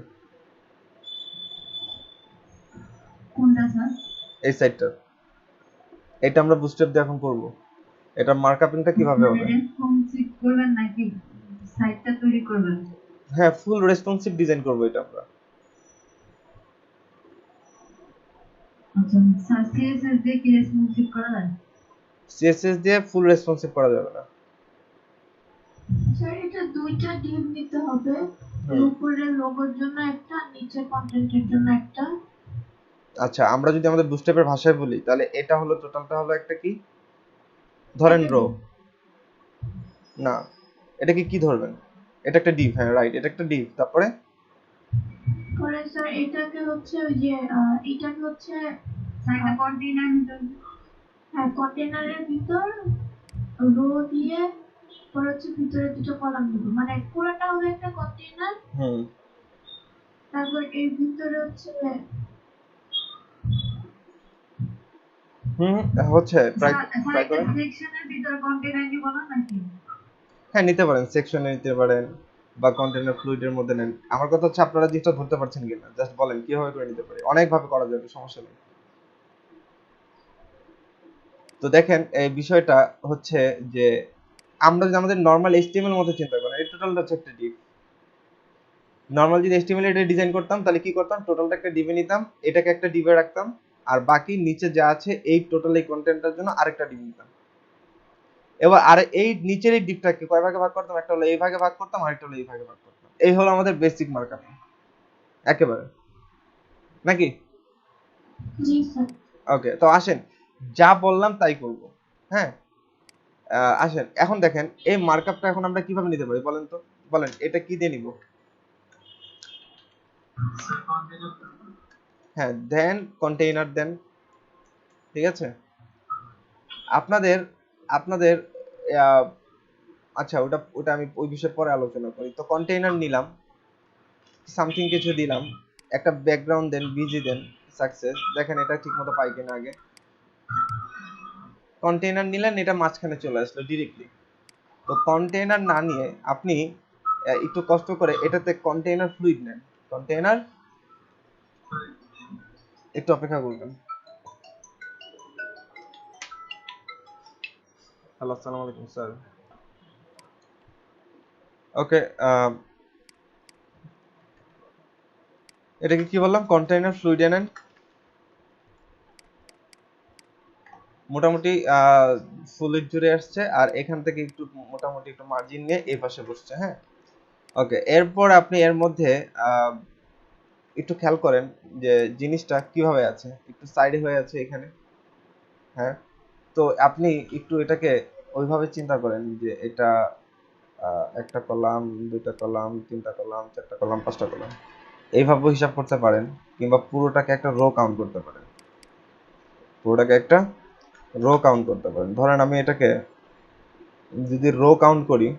কোনটা স্যার? এই সাইডটা। এটা আমরা বুস্ট্র্যাপ দিয়ে এখন করব। এটা মার্কআপিংটা কিভাবে হবে? রেসপন্সিভ করবেন নাকি সাইটটা তৈরি করবেন? হ্যাঁ, ফুল রেসপন্সিভ ডিজাইন করব এটা আমরা। আচ্ছা, স্যার সিএসএস দিয়ে কি রেসপন্সিভ করা যায়? সিএসএস দিয়ে ফুল রেসপন্সিভ করা যাবে না। স্যার এটা দুইটা ডিভ নিতে হবে, উপরের লোগোর জন্য একটা, নিচের কন্টেন্টের জন্য একটা। আচ্ছা, আমরা যদি আমাদের বুস্ট্র্যাপের ভাষায় বলি তাহলে এটা হলো টোটালটা হলো একটা কি ধরেন রো না, এটাকে কি ধরবেন? এটা একটা ডিভ, হ্যাঁ রাইট, এটা একটা ডিভ। তারপরে পরে স্যার এটাকে হচ্ছে ওই যে এটাকে হচ্ছে সাইটটা কন্টেইনার নিতে হবে। হ্যাঁ কন্টেনারের ভিতর রো দিয়ে পরে হচ্ছে ভিতরে দুটো কলাম দিব, মানে পুরোটা হবে একটা কন্টেনার। তারপর এর ভিতরে হচ্ছে হচ্ছে ট্রাই স্যার করেন। সেকশনের ভিতর কন্টেইনার নিব না নাকি? হ্যাঁ নিতে পারেন, সেকশনে নিতে পারেন বা কন্টেনার ফ্লুইডের মধ্যে নেন। আমার কথা হচ্ছে আপনারা জিনিসটা ধরতে পারছেন কিনা, জাস্ট বলেন কিভাবে করে নিতে পারি। অনেক ভাবে করা যাবে, সমস্যা নেই। তো দেখেন এই বিষয়টা হচ্ছে যে আমরা যদি আমাদের নরমাল এইচটিএমএল এর মতো চিন্তা করি, এই টোটালটা হচ্ছে একটা ডিভ। নরমাল যদি এইচটিএমএল এটা ডিজাইন করতাম তাহলে কি করতাম, টোটালটা একটা ডিভে নিতাম, এটাকে একটা ডিভে রাখতাম, আর বাকি নিচে যা আছে এই টোটাল এই কন্টেন্টটার জন্য আরেকটা ডিভ নিতাম। এবার আর এই নিচের এই ডিভটাকে কয় ভাগে ভাগ করতাম, একটা হলো এই ভাগে ভাগ করতাম, আরেকটা হলো এই ভাগে ভাগ করতাম। এই হলো আমাদের বেসিক মার্কআপ একেবারে, নাকি? জি স্যার। ওকে, তো আসেন যা বললাম তাই করব। হ্যাঁ, আসেন এখন দেখেন এই মার্কআপটা এখন আমরা কিভাবে নিতে পারি বলেন তো, বলেন এটা কি দিয়ে নিব? হ্যাঁ, দেন কন্টেইনার দেন, ঠিক আছে। আপনাদের আপনাদের আচ্ছা ওটা ওটা আমি ওই বিষয়ে পরে আলোচনা করি। তো কন্টেইনার নিলাম, সামথিং কিছু দিলাম, একটা ব্যাকগ্রাউন্ড দেন, বিজি দেন, সাকসেস। দেখেন এটা ঠিকমতো পাই কিনা আগে। কন্টেইনার নিলেন, এটা মাঝখানে চলে আসলো ডিরেক্টলি। তো কন্টেইনার না নিয়ে আপনি একটু কষ্ট করে এটাতে কন্টেইনার ফ্লুইড নেন। কন্টেইনার, একটু অপেক্ষা করবেন। হ্যালো, আসসালামু আলাইকুম স্যার। ওকে, এটাকে কি বললাম, কন্টেইনার ফ্লুইড নেন। মোটামুটি ফ্লুইড জুড়ে আসছে, আর এখান থেকে একটু মোটামুটি একটু মার্জিন নিয়ে এই পাশে বসছে। হ্যাঁ, ওকে। এরপর আপনি এর মধ্যে একটু খেয়াল করেন যে জিনিসটা কিভাবে আছে, একটু সাইডে হয়ে আছে এখানে। হ্যাঁ, তো আপনি একটু এটাকে ওইভাবে চিন্তা করেন যে এটা একটা কলাম, দুইটা কলাম, তিনটা কলাম, চারটা কলাম, পাঁচটা কলাম, এইভাবে হিসাব করতে পারেন, কিংবা পুরোটাকে একটা রো কাউন্ট করতে পারেন। পুরোটাকে একটা রো কাউন্ট করতে পারেন। ধরেন আমি এটাকে যদি রো কাউন্ট করি,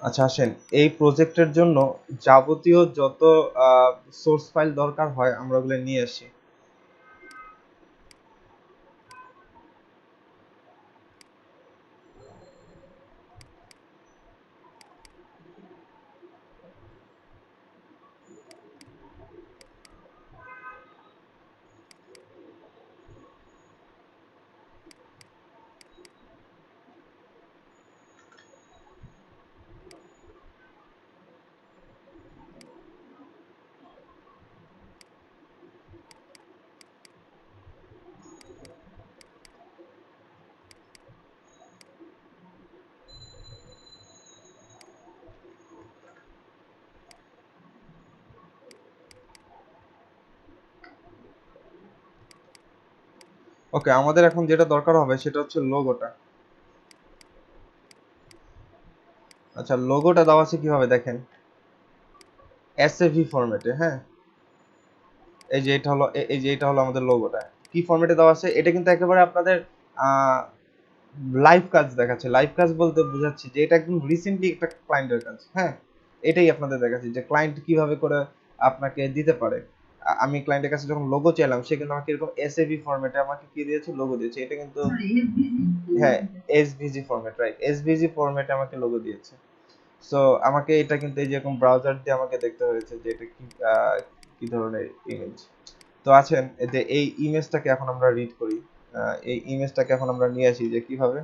আচ্ছা আসেন, এই প্রজেক্টের জন্য যাবতীয় যত সোর্স ফাইল দরকার হয় আমরা ওগুলো নিয়ে আসি। ওকে, আমাদের এখন যেটা দরকার হবে সেটা হচ্ছে লোগোটা। আচ্ছা, লোগোটা দেওয়া আছে কিভাবে দেখেন, এসএভি ফরম্যাটে। হ্যাঁ, এই যে এটা হলো এই যে এটা হলো আমাদের লোগোটা। কি ফরম্যাটে দেওয়া আছে, এটা কিন্তু একেবারে আপনাদের লাইভ কাজ দেখাচ্ছে। লাইভ কাজ বলতে বোঝাচ্ছি যে এটা একদম রিসেন্টলি একটা ক্লায়েন্টের কাজ। হ্যাঁ, এটাই আপনাদের দেখাচ্ছি যে ক্লায়েন্ট কিভাবে করে আপনাকে দিতে পারে। আমি ক্লায়েন্টের কাছে যখন লোগো চাইলাম, সে কিন্তু আমাকে এরকম এসএভি ফরম্যাটে আমাকে কি দিয়েছে, লোগো দিয়েছে। এটা কিন্তু হ্যাঁ, এসভিজি ফরম্যাট, রাইট, এসভিজি ফরম্যাটে আমাকে লোগো দিয়েছে। সো আমাকে এটা কিন্তু এই যে এরকম ব্রাউজার দিয়ে আমাকে দেখতে হয়েছে যে এটা কি কি ধরনের ইমেজ। তো আছেন যে এই ইমেজটাকে এখন আমরা রিড করি। এই ইমেজটাকে এখন আমরা নিয়ে আসি যে কিভাবে।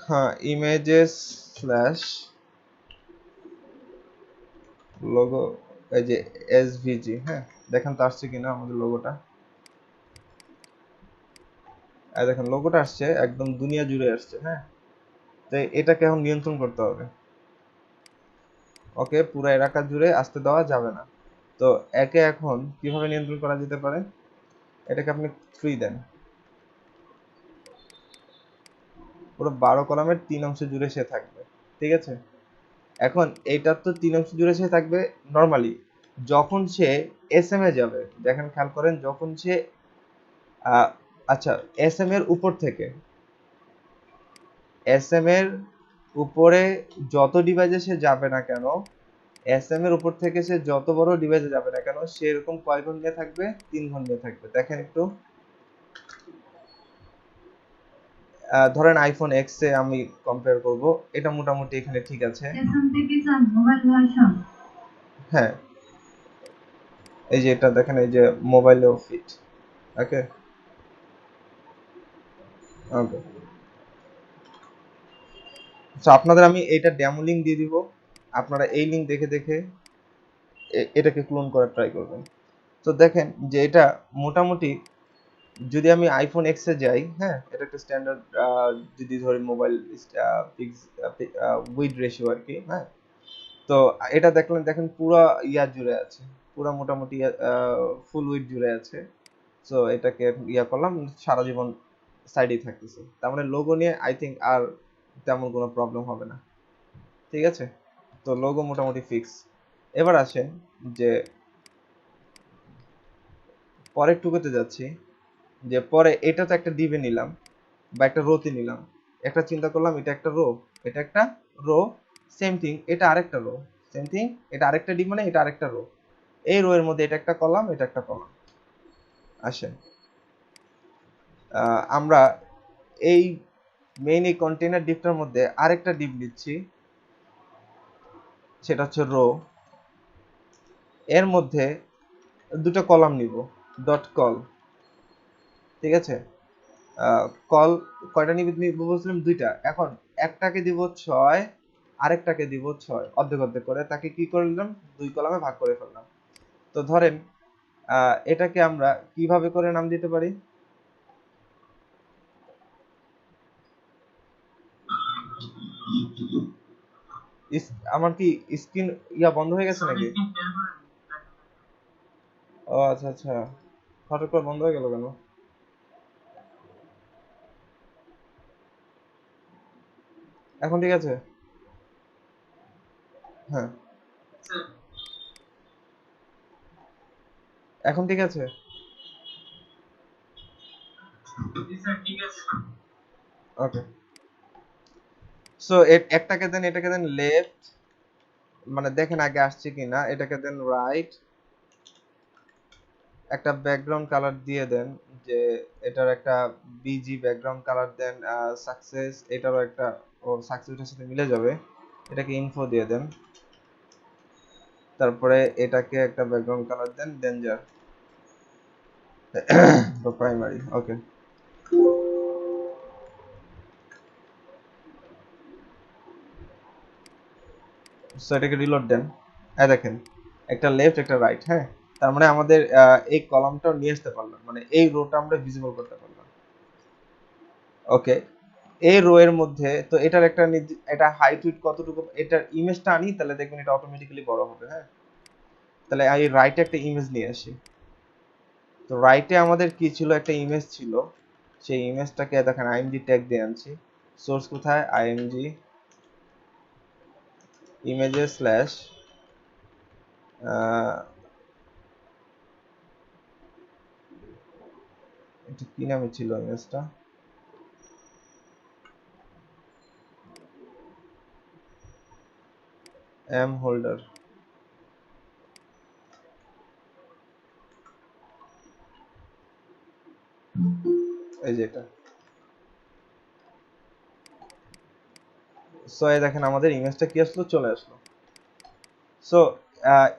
হ্যাঁ, ইমেজেস স্ল্যাশ লোগো, এই যে এসভিজি। হ্যাঁ, দেখেন তো আসছে কিনা আমাদের লোগোটা। দেখেন লোগোটা আসছে, একদম দুনিয়া জুড়ে আসছে। হ্যাঁ, তো এটাকে এখন নিয়ন্ত্রণ করতে হবে। ওকে, পুরো এলাকা জুড়ে আসতে দেওয়া যাবে না। তো একে এখন কিভাবে নিয়ন্ত্রণ করা যেতে পারে, এটাকে আপনি ফ্রি দেন, পুরো 12 কলামের 3 অংশ জুড়ে সে থাকবে। ঠিক আছে, এখন এইটার তো 3 অংশ জুড়ে সে থাকবে নরমালি। যখন সে এস এম এ যাবে, দেখেন খেয়াল করেন, যখন সে আচ্ছা, এস এম এর উপর থেকে, এস এম এর উপরে যত ডিভাইসে সে যাবে না কেন, এস এম এর উপর থেকে সে যত বড় ডিভাইসে যাবে না কেন, সে এরকম কয় ঘর নিয়ে থাকবে, 3 ঘর নিয়ে থাকবে। দেখেন একটু, ধরেন আইফোন এক্স এ আমি কম্পেয়ার করব, এটা মোটামুটি এখানে ঠিক আছে। এখান থেকে স্যার মোবাইল ভার্সন হ্যাঁ, এই যে এটা দেখেন, এই যে মোবাইলেও ফিট। ওকে, ওকে। সো আপনাদের আমি এইটা ডেমো লিংক দিয়ে দিব, আপনারা এই লিংক দেখে দেখে এটাকে ক্লোন করার ট্রাই করবেন। তো দেখেন যে এটা মোটামুটি, যদি আমি আইফোন এক্স এ যাই, হ্যাঁ, এটা একটা স্ট্যান্ডার্ড যদি ধরি মোবাইল উইড রেশিও আর কি। হ্যাঁ, তো এটা দেখলেন, দেখেন পুরো ইয়া জুড়ে আছে, পুরো মোটামুটি ফুল উইড জুড়ে আছে। সো এটাকে ইয়া করলাম, সারা জীবন সাইডেই থাকতেছে। তার মানে লোগো নিয়ে আই থিঙ্ক আর তেমন কোনো প্রবলেম হবে না। ঠিক আছে, তো লোগো মোটামুটি ফিক্স। এবার আসেন যে পরের টুকুতে যাচ্ছি, যে পরে এটা তো একটা ডিবে নিলাম বা একটা রোতে নিলাম, একটা চিন্তা করলাম এটা একটা রো, এটা একটা রো, সেম থিং এটা আরেকটা রো, সেম থিং এটা আরেকটা ডিব, মানে এটা আরেকটা রো। এই রো এর মধ্যে এটা একটা কলাম, এটা একটা কলাম। আসেন আমরা এই মেইন এই কন্টেইনার ডিপটার মধ্যে আরেকটা ডিপ নিচ্ছি, সেটা হচ্ছে রো। এর মধ্যে দুটো কলাম নিব, ডট কল। ঠিক আছে, কল কয়টা নিব বলছিলাম, দুইটা। এখন একটাকে দিব 6, আরেকটাকে দিব 6, অর্ধেক অর্ধেক করে তাকে কি করলাম, 2 কলামে ভাগ করে ফেললাম। তো ধরেন এটাকে আমরা কিভাবে করে নাম দিতে পারি, আমার কি স্ক্রিন ইয়া বন্ধ হয়ে গেছে নাকি? ও আচ্ছা আচ্ছা, হঠাৎ করে বন্ধ হয়ে গেল কেন? এখন ঠিক আছে? হ্যাঁ, এখন ঠিক আছে। ওকে, সো একটাকে দেন, এটাকে দেন লেফট, মানে দেখেন আগে আসছে কিনা, এটাকে দেন রাইট, একটা ব্যাকগ্রাউন্ড কালার দিয়ে দেন, যে এটার একটা বিজি ব্যাকগ্রাউন্ড কালার দেন, সাকসেস এটারও একটা, ও সাকসেসটার সাথে মিলে যাবে, এটাকে ইনফো দিয়ে দেন, তারপরে এটাকে একটা ব্যাকগ্রাউন্ড কালার দেন ডেঞ্জার বা প্রাইমারি। ওকে, সো এটাকে রিলোড দেন। দেখেন একটা লেফট একটা রাইট, হ্যাঁ, তার মানে আমাদের এই কলামটাও নিয়ে আসতে পারলাম, মানে এই রোটা আমরা ভিজিবল করতে পারলাম। ওকে, এই রো এর মধ্যে তো এটার একটা এটা হাইট উইডথ কতটুকু, এটার ইমেজটা আনি, তাহলে দেখবেন এটা অটোমেটিক্যালি বড় হবে। হ্যাঁ, তাহলে এই রাইটে একটা ইমেজ নিয়ে আসি। তো রাইটে আমাদের কি ছিল, একটা ইমেজ ছিল, সেই ইমেজটাকে দেখেন আইএমজি ট্যাগ দিয়ে আনছি। সোর্স কোথায়, আইএমজি ইমেজেস স্ল্যাশ এটা কি নামে ছিল ইমেজটা, এম হোল্ডার, এই যে এটা। সো এই দেখেন আমাদের ইমেজটা কি আসলো, চলে আসলো। সো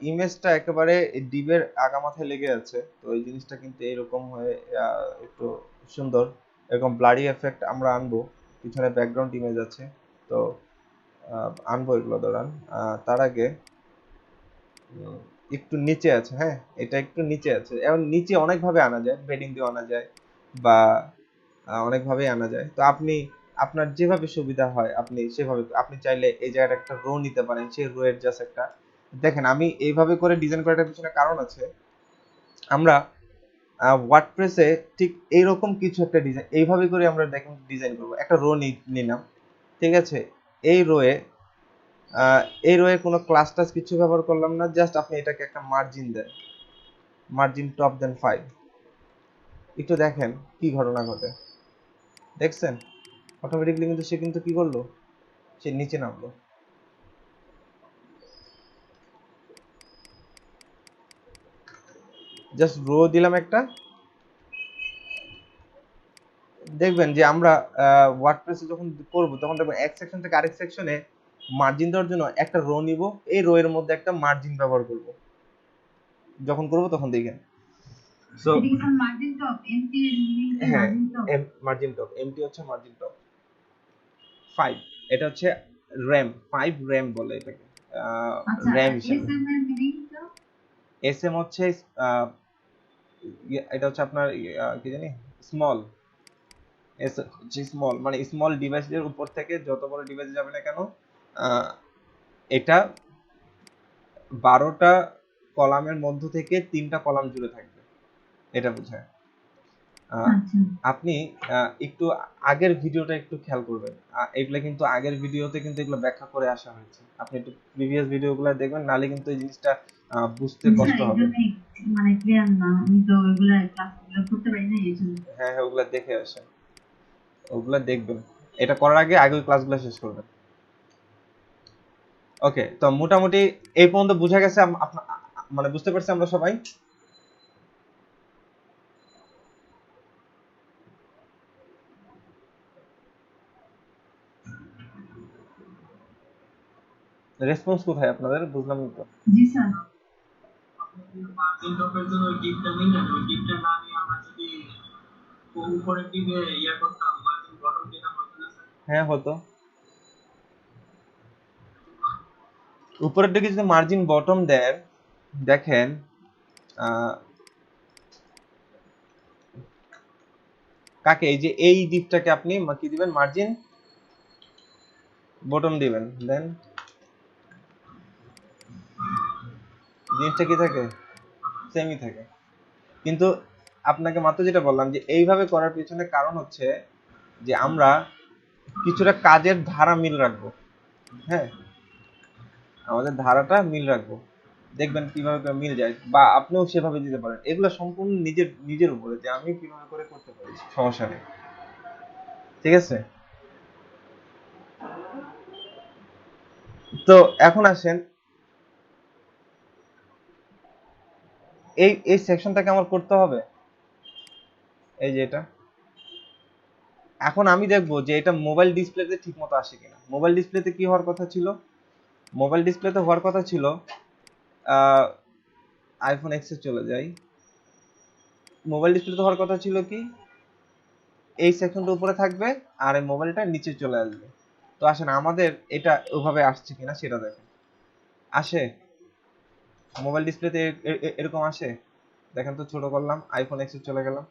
ইমেজটা একেবারে ডিবের আগামাথায় লেগে আছে, তো এই জিনিসটা কিন্তু এরকম হয়ে একটু সুন্দর, এরকম ব্লাডি এফেক্ট আমরা আনবো। পিছনে ব্যাকগ্রাউন্ড ইমেজ আছে, তো আনবো এগুলো দাঁড়ান। তার আগে একটু নিচে আছে, হ্যাঁ এটা একটু নিচে আছে, এবং নিচে অনেকভাবে আনা যায়, বেডিং দিয়ে আনা যায় বা অনেকভাবেই আনা যায়। তো আপনি আপনার যেভাবে সুবিধা হয় আপনি সেভাবে, আপনি চাইলে এই জায়গাটা একটা রো নিতে পারেন, সেই রো এর জাস্ট একটা, দেখেন আমি এইভাবে করে ডিজাইন করাটার পিছনে কারণ আছে। আমরা ওয়ার্ডপ্রেসে ঠিক এইরকম কিছু একটা ডিজাইন এইভাবে করে আমরা দেখুন ডিজাইন করবো, একটা রো নিলাম, ঠিক আছে, এই রোয়ে এই রোয়ে কোনো ক্লাস টাস কিছু ব্যবহার করলাম না, জাস্ট আপনি এটাকে একটা মার্জিন দেন, মার্জিন টপ দেন 5। একটু দেখেন কি ঘটনা ঘটে, দেখছেন অটোমেটিক্যালি কিন্তু সে কিন্তু কি করলো, সে নিচে নামলো। জাস্ট রো দিলাম একটা, দেখবেন যে আমরা ওয়ার্ডপ্রেসে যখন করব তখন দেখবেন এক সেকশন থেকে আরেক সেকশনে মার্জিন দেওয়ার জন্য একটা রো নিব, এই রো এর মধ্যে একটা মার্জিন ব্যবহার করব, যখন করব তখন দেখেন। সো এটা কি মার্জিন টপ, এমটি লিংক হ্যাঁ, margin top? Margin top, MT হচ্ছে মার্জিন টপ 5, এটা হচ্ছে র্যাম 5, র্যাম বলে এটাকে, আচ্ছা, র্যাম আর হিসেবে। এসএম এর মিনিংটা? এসএম হচ্ছে এটা হচ্ছে আপনার কি জানি, স্মল, এস হচ্ছে স্মল, মানে স্মল ডিভাইসের উপর থেকে যত বড় ডিভাইস যাবে না কেন, এটা 12টা কলামের মধ্য থেকে 3টা কলাম জুড়ে থাকবে, এটা বোঝায়। আচ্ছা, আপনি একটু আগের ভিডিওটা একটু খেয়াল করবেন, এগুলো কিন্তু আগের ভিডিওতে কিন্তু এগুলো ব্যাখ্যা করে আসা হয়েছে, আপনি একটু প্রিভিয়াস ভিডিওগুলো দেখবেন, নালে কিন্তু এই জিনিসটা বুঝতে বুঝছেন কষ্ট এই হবে। জন্যই মানে ক্লিয়ার না, আমি তো ওইগুলা ক্লাসগুলো করতে পারি না এই জন্য। হ্যাঁ হ্যাঁ, ওগুলা দেখে আসেন, ওগুলা দেখবেন, এটা করার আগে আগে ওই ক্লাসগুলো শেষ করবেন। ওকে, তো মোটামুটি এই পর্যন্ত বোঝা গেছে, মানে বুঝতে পারছি আমরা সবাই। রেসপন্স কোথায় আপনাদের, বুঝলাম না তো। জি স্যার। মার্জিন টপের জন্য ওই টিপটা নেই না, ওই টিপটা না নিয়ে আমরা যদি উপরের দিকে ইয়া করতাম, মার্জিন বটম দিতাম, হতো না স্যার? হ্যাঁ হতো, উপরের দিকে যদি মার্জিন বটম দেন, দেখেন কাকে, এই যে এই দিকটাকে আপনি কি দিবেন, মার্জিন বটম দিবেন, দেন জিনিসটা কি থাকে, সেমই থাকে। কিন্তু আপনাকে মাত্র যেটা বললাম যে এইভাবে করার পিছনে কারণ হচ্ছে যে আমরা কিছুটা কাজের ধারা মিল রাখবো, হ্যাঁ আমাদের ধারাটা মিল রাখবো, দেখবেন কিভাবে করে মিল যায়, বা আপনিও সেভাবে দিতে পারেন, এগুলো সম্পূর্ণ নিজের নিজের উপরে যে আমি কিভাবে করে করতে পারি, সমস্যা নেই, ঠিক আছে। তো এখন আসেন, এই এই সেকশনটাকে আমার করতে হবে, এই যে এটা। এখন আমি দেখবো যে এটা মোবাইল ডিসপ্লেতে ঠিক মতো আসে কিনা। মোবাইল ডিসপ্লেতে কি হওয়ার কথা ছিল, মোবাইল ডিসপ্লেতে হওয়ার কথা ছিল আইফোন এক্স এ চলে যাই, মোবাইল ডিসপ্লেতে হওয়ার কথা ছিল কি এই সেকশনটা উপরে থাকবে আর এই মোবাইলটা নিচে চলে আসবে। তো আসেন আমাদের এটা ওভাবে আসছে কিনা সেটা দেখেন। আসে মোবাইল ডিসপ্লেতে এরকম আসে, দেখেন তো, ছোট করলাম, আইফোন এক্স এ চলে গেলাম,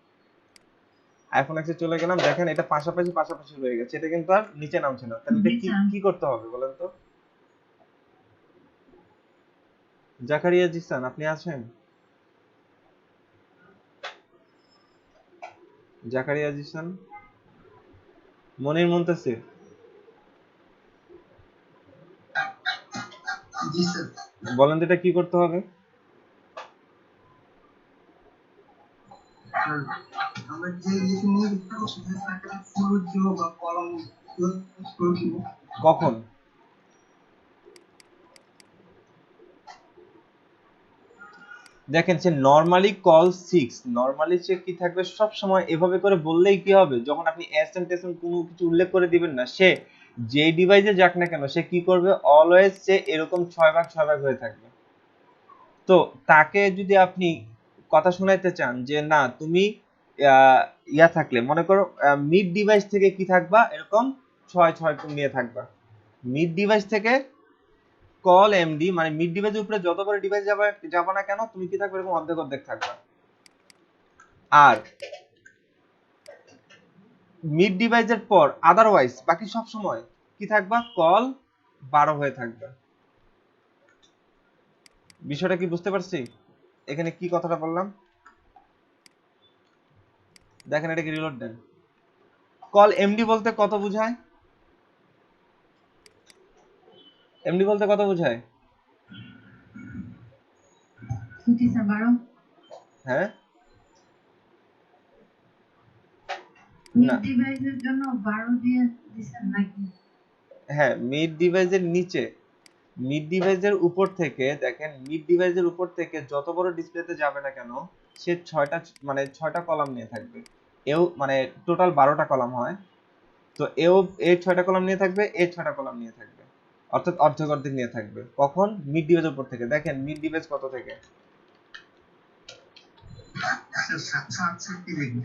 আইফোন এক্স এ চলে গেলাম, দেখেন এটা পাশাপাশি পাশাপাশি রয়ে গেছে, এটা কিন্তু আর নিচে নামছে না। তাহলে এটা কি স্যার। কি করতে হবে বলেন তো? জাকারিয়া জিসান আপনি আছেন? জাকারিয়া জিসান, মনির মুনতাসির, জি স্যার। বলেন তো এটা কি করতে হবে? আমরা যে লিখে নিয়ে সেখানে একটা ফ্লোর দিব বা কলাম করে দিব। কখন? দেখেন সে নরমালি কল 6, নরমালি সে কি থাকবে সব সময় এভাবে করে বললেই কি হবে, যখন আপনি এসএম টেসএম কোনো কিছু উল্লেখ করে দিবেন না, সে যে ডিভাইসে যাক না কেন সে কি করবে, অলওয়েজ সে এরকম 6 ভাগ হয়ে থাকবে। তো তাকে যদি আপনি কথা শোনাইতে চান যে না তুমি ইয়া থাকলে মনে করো মিড ডিভাইস থেকে কি থাকবা, এরকম 6 নিয়ে থাকবা। মিড ডিভাইস থেকে কল এমডি মানে মিড ডিভাইসের উপরে যত বড় ডিভাইস যাবে না কেন তুমি কি থাকবে, এরকম অর্ধেক অর্ধেক থাকবা। আর মিড ডিভাইসের পর আদারওয়াইজ বাকি সব সময় কি থাকবা, কল 12 হয়ে থাকবে। বিষয়টা কি বুঝতে পারছি? এখানে কি কথাটা বললাম দেখেন, এটাকে রিলোড দেন। কল এমডি বলতে কত বোঝায়, এমডি বলতে কত বোঝায়? জি স্যার 12। হ্যাঁ মিড না, ডিভাইসের জন্য 12 দিয়ে দিছেন নাকি? হ্যাঁ মিড ডিভাইসের নিচে, মিড ডিভাইসের উপর থেকে দেখেন, মিড ডিভাইসের উপর থেকে যত বড় ডিসপ্লেতে যাবে না কেন সে 6টা কলাম নিয়ে থাকবে। এও মানে টোটাল 12টা কলাম হয়। তো এও এই 6টা কলাম নিয়ে থাকবে, এই 6টা কলাম নিয়ে থাকবে, অর্থাৎ অর্ধেক অর্ধেক নিয়ে থাকবে। কখন? মিড ডিভাইসের উপর থেকে। দেখেন মিড ডিভাইস কত থেকে, স্যার 67 লিখব।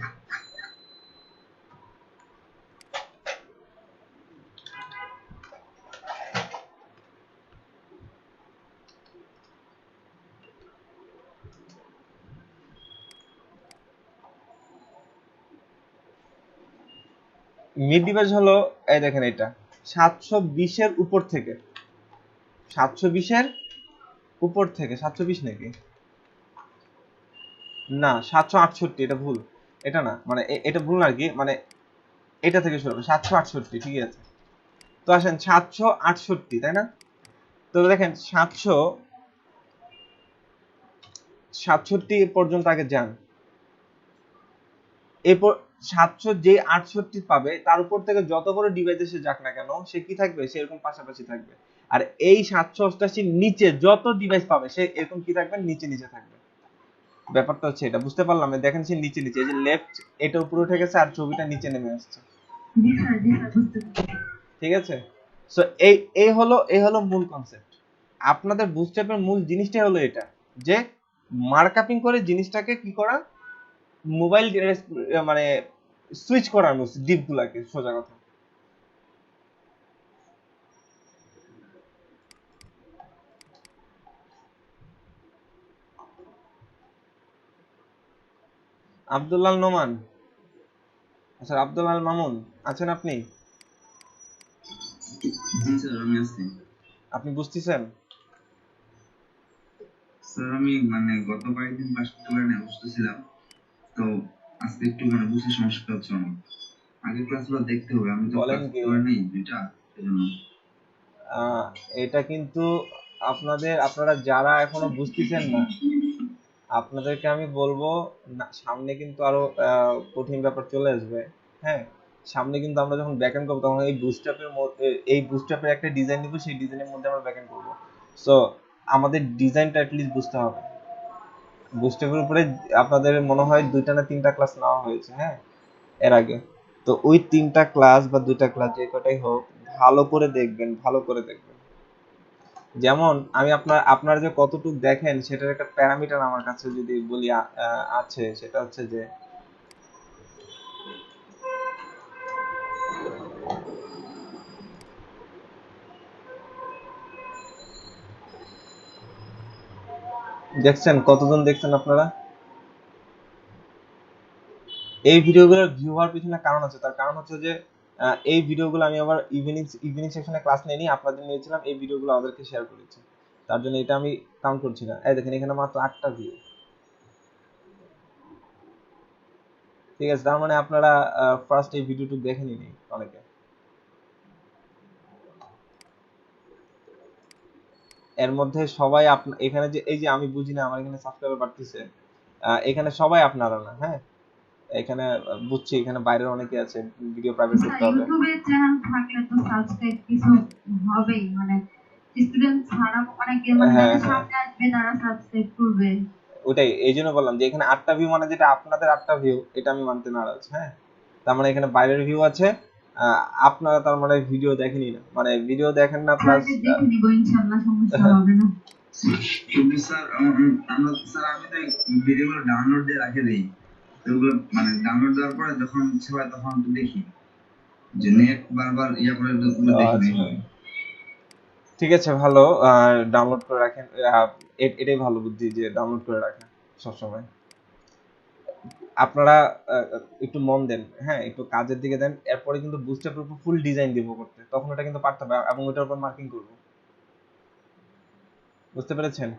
মিড ডিভাইস হলো এই দেখেন এটা 720 এর উপর থেকে, 720 এর উপর থেকে, 720 নাকি না 768, এটা ভুল, এটা না মানে এটা ভুল আর কি, মানে এটা থেকে শুরু হবে 768, ঠিক আছে। তো আসেন 768 তাই না, তো দেখেন 767 পর্যন্ত আগে যান, এরপর 700 যে 68 পাবে তার উপর থেকে যত বড় ডিভাইসে সে যাক না কেন সে কি থাকবে, সে এরকম পাশাপাশি থাকবে। আর এই 788 নিচে যত ডিভাইস পাবে সে এরকম কি থাকবে, নিচে নিচে থাকবে। ব্যাপারটা হচ্ছে এটা, বুঝতে পারলাম? দেখেন সে নিচে নিচে, এই যে লেফট এটা উপরে উঠে গেছে আর ছবিটা নিচে নেমে আসছে, জি স্যার বুঝতে পারছি। ঠিক আছে। সো এই হলো মূল কনসেপ্ট। আপনাদের বুটস্ট্র্যাপের মূল জিনিসটাই হলো এটা, যে মার্কআপিং করে জিনিসটাকে কি করা, মোবাইল মানে সুইচ করানো ডিপ গুলাকে, সোজা কথা। আব্দুল্লাহ নোমান, আচ্ছা আব্দুল্লাহ মামুন আছেন আপনি? জি স্যার আমি আছি। আপনি বুঝতেছেন? স্যার আমি মানে গত কয়েকদিন ক্লাস করতে পারি না, অসুস্থ ছিলাম, তো আজকে একটু মানে বুঝতে সমস্যা হচ্ছে আমার। আগের ক্লাসগুলো দেখতে হবে, আমি তো বলেন ক্লাস কি, করতে পারি নাই দুইটা, সেজন্য। এটা কিন্তু আপনারা যারা এখনো বুঝতেছেন না আপনাদেরকে আমি বলবো না, সামনে কিন্তু আরো কঠিন ব্যাপার চলে আসবে। হ্যাঁ, সামনে কিন্তু আমরা যখন ব্যাকএন্ড করব তখন এই বুটস্ট্র্যাপের মধ্যে এই বুটস্ট্র্যাপের একটা ডিজাইন নিব, সেই ডিজাইনের মধ্যে আমরা ব্যাকএন্ড করব। সো আমাদের ডিজাইনটা অ্যাটলিস্ট বুঝতে হবে। বুটস্ট্র্যাপের উপরে আপনাদের মনে হয় 2টা না 3টা ক্লাস নেওয়া হয়েছে, হ্যাঁ, এর আগে। তো ওই 3টা ক্লাস বা 2টা ক্লাস যে কটাই হোক, ভালো করে দেখবেন, ভালো করে দেখবেন। যেমন আমি আপনার যে কতটুকু দেখেন সেটার একটা প্যারামিটার আমার কাছে যদি বলি আছে, সেটা হচ্ছে যে দেখছেন কতজন দেখছেন আপনারা? এই ভিডিওগুলোর ভিউ হওয়ার পিছনে কারণ আছে। তার কারণ হচ্ছে যে এই ভিডিওগুলো আমি আবার ইভিনিং সেকশনে ক্লাস নিয়ে আপনাদের নিয়েছিলাম, এই ভিডিওগুলো ওদেরকে শেয়ার করেছি, তার জন্য এটা আমি কাউন্ট করছি না। এই দেখেন এখানে মাত্র 8টা ভিউ। ঠিক আছে, তার মানে আপনারা ফার্স্ট এই ভিডিওটুকু দেখে নিন অনেকে। এর মধ্যে সবাই এখানে যে এই যে আমি বুঝি না আমার এখানে সাবস্ক্রাইবার বাড়তেছে, এখানে সবাই আপনারা না, হ্যাঁ, এখানে বুঝছি এখানে বাইরের অনেকে আছে, ভিডিও প্রাইভেট করতে হবে। ইউটিউবে চ্যানেল থাকলে তো সাবস্ক্রাইব কিছু হবেই, মানে স্টুডেন্ট ছাড়া অনেকে মানে হ্যাঁ, হ্যাঁ, সামনে আসবে তারা সাবস্ক্রাইব করবে। ওটাই এই জন্য বললাম যে এখানে 8টা ভিউ মানে যেটা আপনাদের 8টা ভিউ, এটা আমি মানতে নারাজ। হ্যাঁ, তার মানে এখানে বাইরের ভিউ আছে, আপনারা তার মানে ভিডিও দেখেনি না, মানে ভিডিও দেখেন না প্লাস। দেখে নিব ইনশাআল্লাহ, সমস্যা হবে না। কিন্তু স্যার আমরা স্যার আমি তো ভিডিওগুলো ডাউনলোড দিয়ে রাখে দেই, তো ওগুলো মানে ডাউনলোড দেওয়ার পরে যখন ইচ্ছে হয় তখন তো দেখি, যে নেট বারবার ইয়া করে ওগুলো দেখি না এইভাবে। ঠিক আছে, ভালো, ডাউনলোড করে রাখেন, এটাই ভালো বুদ্ধি যে ডাউনলোড করে রাখেন সবসময়। আপনারা একটু মন দেন, হ্যাঁ, একটু কাজের দিকে দেন, এরপরে কিন্তু বুস্টার উপর ফুল ডিজাইন দিব করতে, তখন ওটা কিন্তু পারতে হবে এবং ওটার উপর মার্কিং করব। বুঝতে পেরেছেন?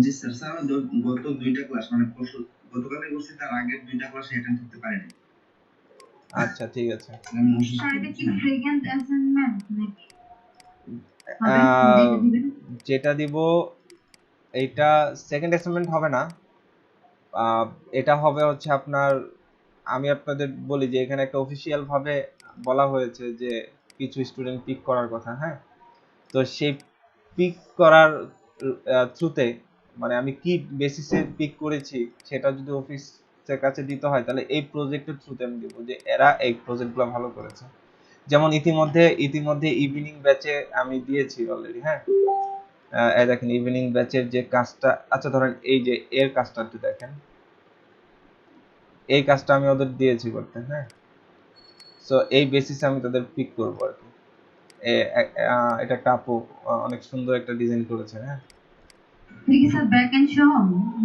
জি স্যার। স্যার আমি গত 2টা ক্লাস মানে পরশু গতকালে করছি, তার আগের 2টা ক্লাসে অ্যাটেন্ড করতে পারিনি। আচ্ছা, ঠিক আছে। আমি অসুস্থ স্যার এটা কি ছিলাম। ফ্রিগ্রেন্ট অ্যাসাইনমেন্ট নাকি আহ, যেটা দিবেন? যেটা দিব এইটা সেকেন্ড অ্যাসাইনমেন্ট হবে না, এটা হবে হচ্ছে আপনার, আমি আপনাদের বলি যে এখানে একটা অফিসিয়াল ভাবে বলা হয়েছে যে কিছু স্টুডেন্ট পিক করার কথা, হ্যাঁ, তো সেই পিক করার থ্রুতে মানে আমি কি বেসিসে পিক করেছি সেটা যদি অফিসের কাছে দিতে হয় তাহলে এই প্রজেক্টের থ্রুতে আমি দেবো যে এরা এই প্রজেক্টগুলো ভালো করেছে। যেমন ইতিমধ্যে ইভিনিং ব্যাচে আমি দিয়েছি অলরেডি, হ্যাঁ, এই দেখেন ইভিনিং ব্যাচের যে কাজটা, আচ্ছা ধরেন এই যে এর কাজটা একটু দেখেন, এই কাজটা আমি ওদের দিয়েছি করতে, হ্যাঁ, সো এই বেসিসে আমি তাদের পিক করবো আর কি। এটা একটা আপু অনেক সুন্দর একটা ডিজাইন করেছে, হ্যাঁ, ঠিক আছে, ব্যাক এন্ড সহ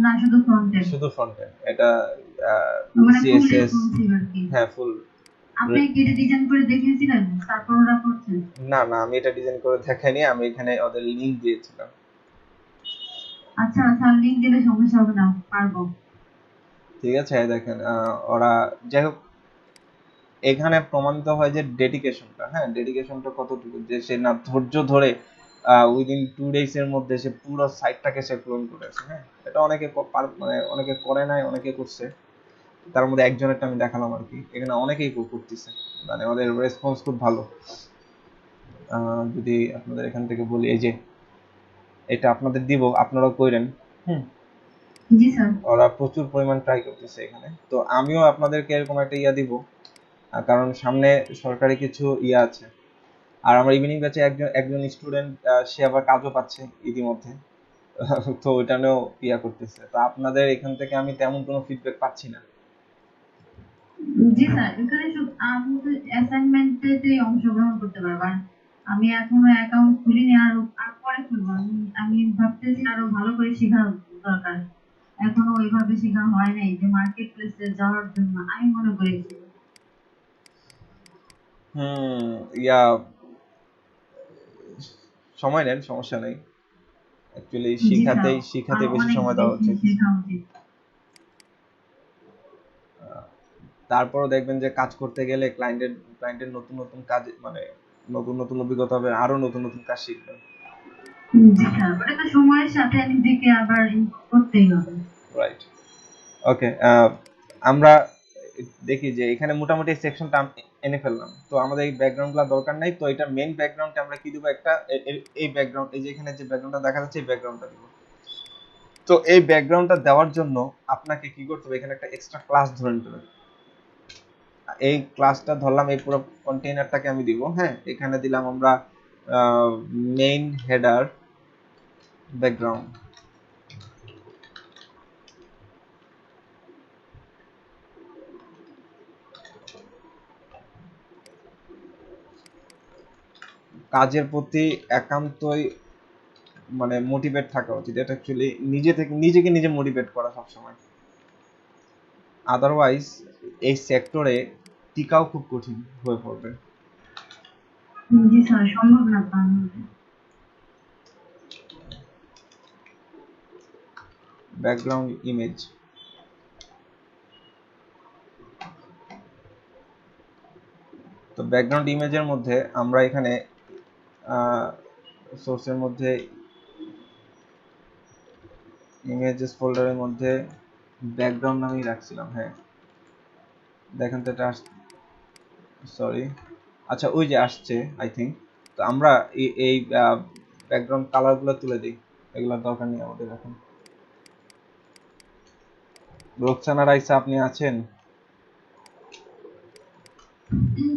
না শুধু ফ্রন্ট এন্ড? শুধু ফ্রন্ট এন্ড, এটা মানে ফুল সিএসএস, রেসপন্সিভ আর কি। হ্যাঁ, ফুল। আপনি কি এটা ডিজাইন করে দেখিয়েছিলেন তারপর ওরা করছেন? না না, আমি এটা ডিজাইন করে দেখাইনি, আমি এখানে ওদের লিংক দিয়েছিলাম। আচ্ছা আচ্ছা, লিংক দিলে সমস্যা হবে না, পারবো। ঠিক আছে, এই দেখেন ওরা, যাই হোক, এখানে প্রমাণিত হয় যে ডেডিকেশনটা, হ্যাঁ, ডেডিকেশনটা কতটুকু, যে সে না ধৈর্য ধরে উইদিন 2 ডেজ এর মধ্যে সে পুরো সাইটটাকে সে পূরণ করেছে, হ্যাঁ, এটা অনেকে মানে অনেকে করে নাই, অনেকে করছে, তার মধ্যে একজনেরটা আমি দেখালাম আর কি। এখানে অনেকেই করতেছে, মানে ওদের রেসপন্স খুব ভালো। যদি আপনাদের এখান থেকে বলি, এই যে এটা আপনাদের দিব, আপনারাও কইরেন, হুম, জি স্যার। ওরা প্রচুর পরিমাণ ট্রাই করতেছে এখানে। তো আমিও আপনাদেরকে এরকম একটা ইয়া দিব, কারণ সামনে সরকারি কিছু ইয়া আছে। আর আমার ইভিনিং ব্যাচে একজন স্টুডেন্ট, সে আবার কাজও পাচ্ছে ইতিমধ্যে, তো ওইটা নিয়েও ইয়া করতেছে। তো আপনাদের এখান থেকে আমি তেমন কোনো ফিডব্যাক পাচ্ছি না। জি স্যার, এখানে শুধু আমি তো অ্যাসাইনমেন্টে অংশগ্রহণ করতে পারবো, আর আমি এখনো অ্যাকাউন্ট খুলিনি, আর পরে খুলবো। আমি ভাবতেছি আরো ভালো করে শেখা দরকার, এখনো ওইভাবে শেখা হয় নাই যে মার্কেট প্লেসে যাওয়ার জন্য আমি মনে করেছি। ইয়া, সময় নেন, সমস্যা নেই, অ্যাকচুয়ালি জি স্যার, শিখাতে আরো বেশি অনেক সময় দেওয়া বেশি উচিত। শেখা উচিত। তারপরও দেখবেন যে কাজ করতে গেলে ক্লায়েন্টের নতুন নতুন কাজ, মানে নতুন নতুন অভিজ্ঞতা হবে, আরো নতুন নতুন কাজ শিখবেন। জি স্যার, ওটা তো সময়ের সাথে নিজেকে আবার করতেই হবে। রাইট, ওকে, আমরা দেখি যে এখানে মোটামুটি সেকশনটা এনে ফেললাম, তো আমাদের এই ব্যাকগ্রাউন্ডগুলো দরকার নাই, তো এটা মেইন ব্যাকগ্রাউন্ডে আমরা কি দিব, একটা এই ব্যাকগ্রাউন্ড, এই যে এখানে যে ব্যাকগ্রাউন্ডটা দেখা যাচ্ছে এই ব্যাকগ্রাউন্ডটা দিব। তো এই ব্যাকগ্রাউন্ডটা দেওয়ার জন্য আপনাকে কি করতে হবে, এখানে একটা এক্সট্রা ক্লাস ধরে নিতে হবে। এই ক্লাসটা ধরলাম, এই পুরো কন্টেইনারটাকে আমি দিব। হ্যাঁ, এখানে দিলাম আমরা মেইন হেডার ব্যাকগ্রাউন্ড। কাজের প্রতি একান্তই মানে মোটিভেট থাকা উচিত, এটা অ্যাকচুয়ালি নিজেকে নিজে মোটিভেট করা সবসময়, আদারওয়াইজ এই সেক্টরে টিকাও খুব কঠিন হয়ে পড়বে। জি স্যার, সম্ভব না তা হলে। ব্যাকগ্রাউন্ড ইমেজ, তো ব্যাকগ্রাউন্ড ইমেজের মধ্যে আমরা এখানে সোর্সের মধ্যে ইমেজেস ফোল্ডারের মধ্যে ব্যাকগ্রাউন্ড নামেই রাখছিলাম। হ্যাঁ দেখেন তো এটা সরি, আচ্ছা ওই যে আসছে আই থিঙ্ক। তো আমরা এই ব্যাকগ্রাউন্ড কালারগুলো তুলে দিই, এগুলোর দরকার নেই আমাদের এখন। রোকসানা রাইসা আপনি আছেন?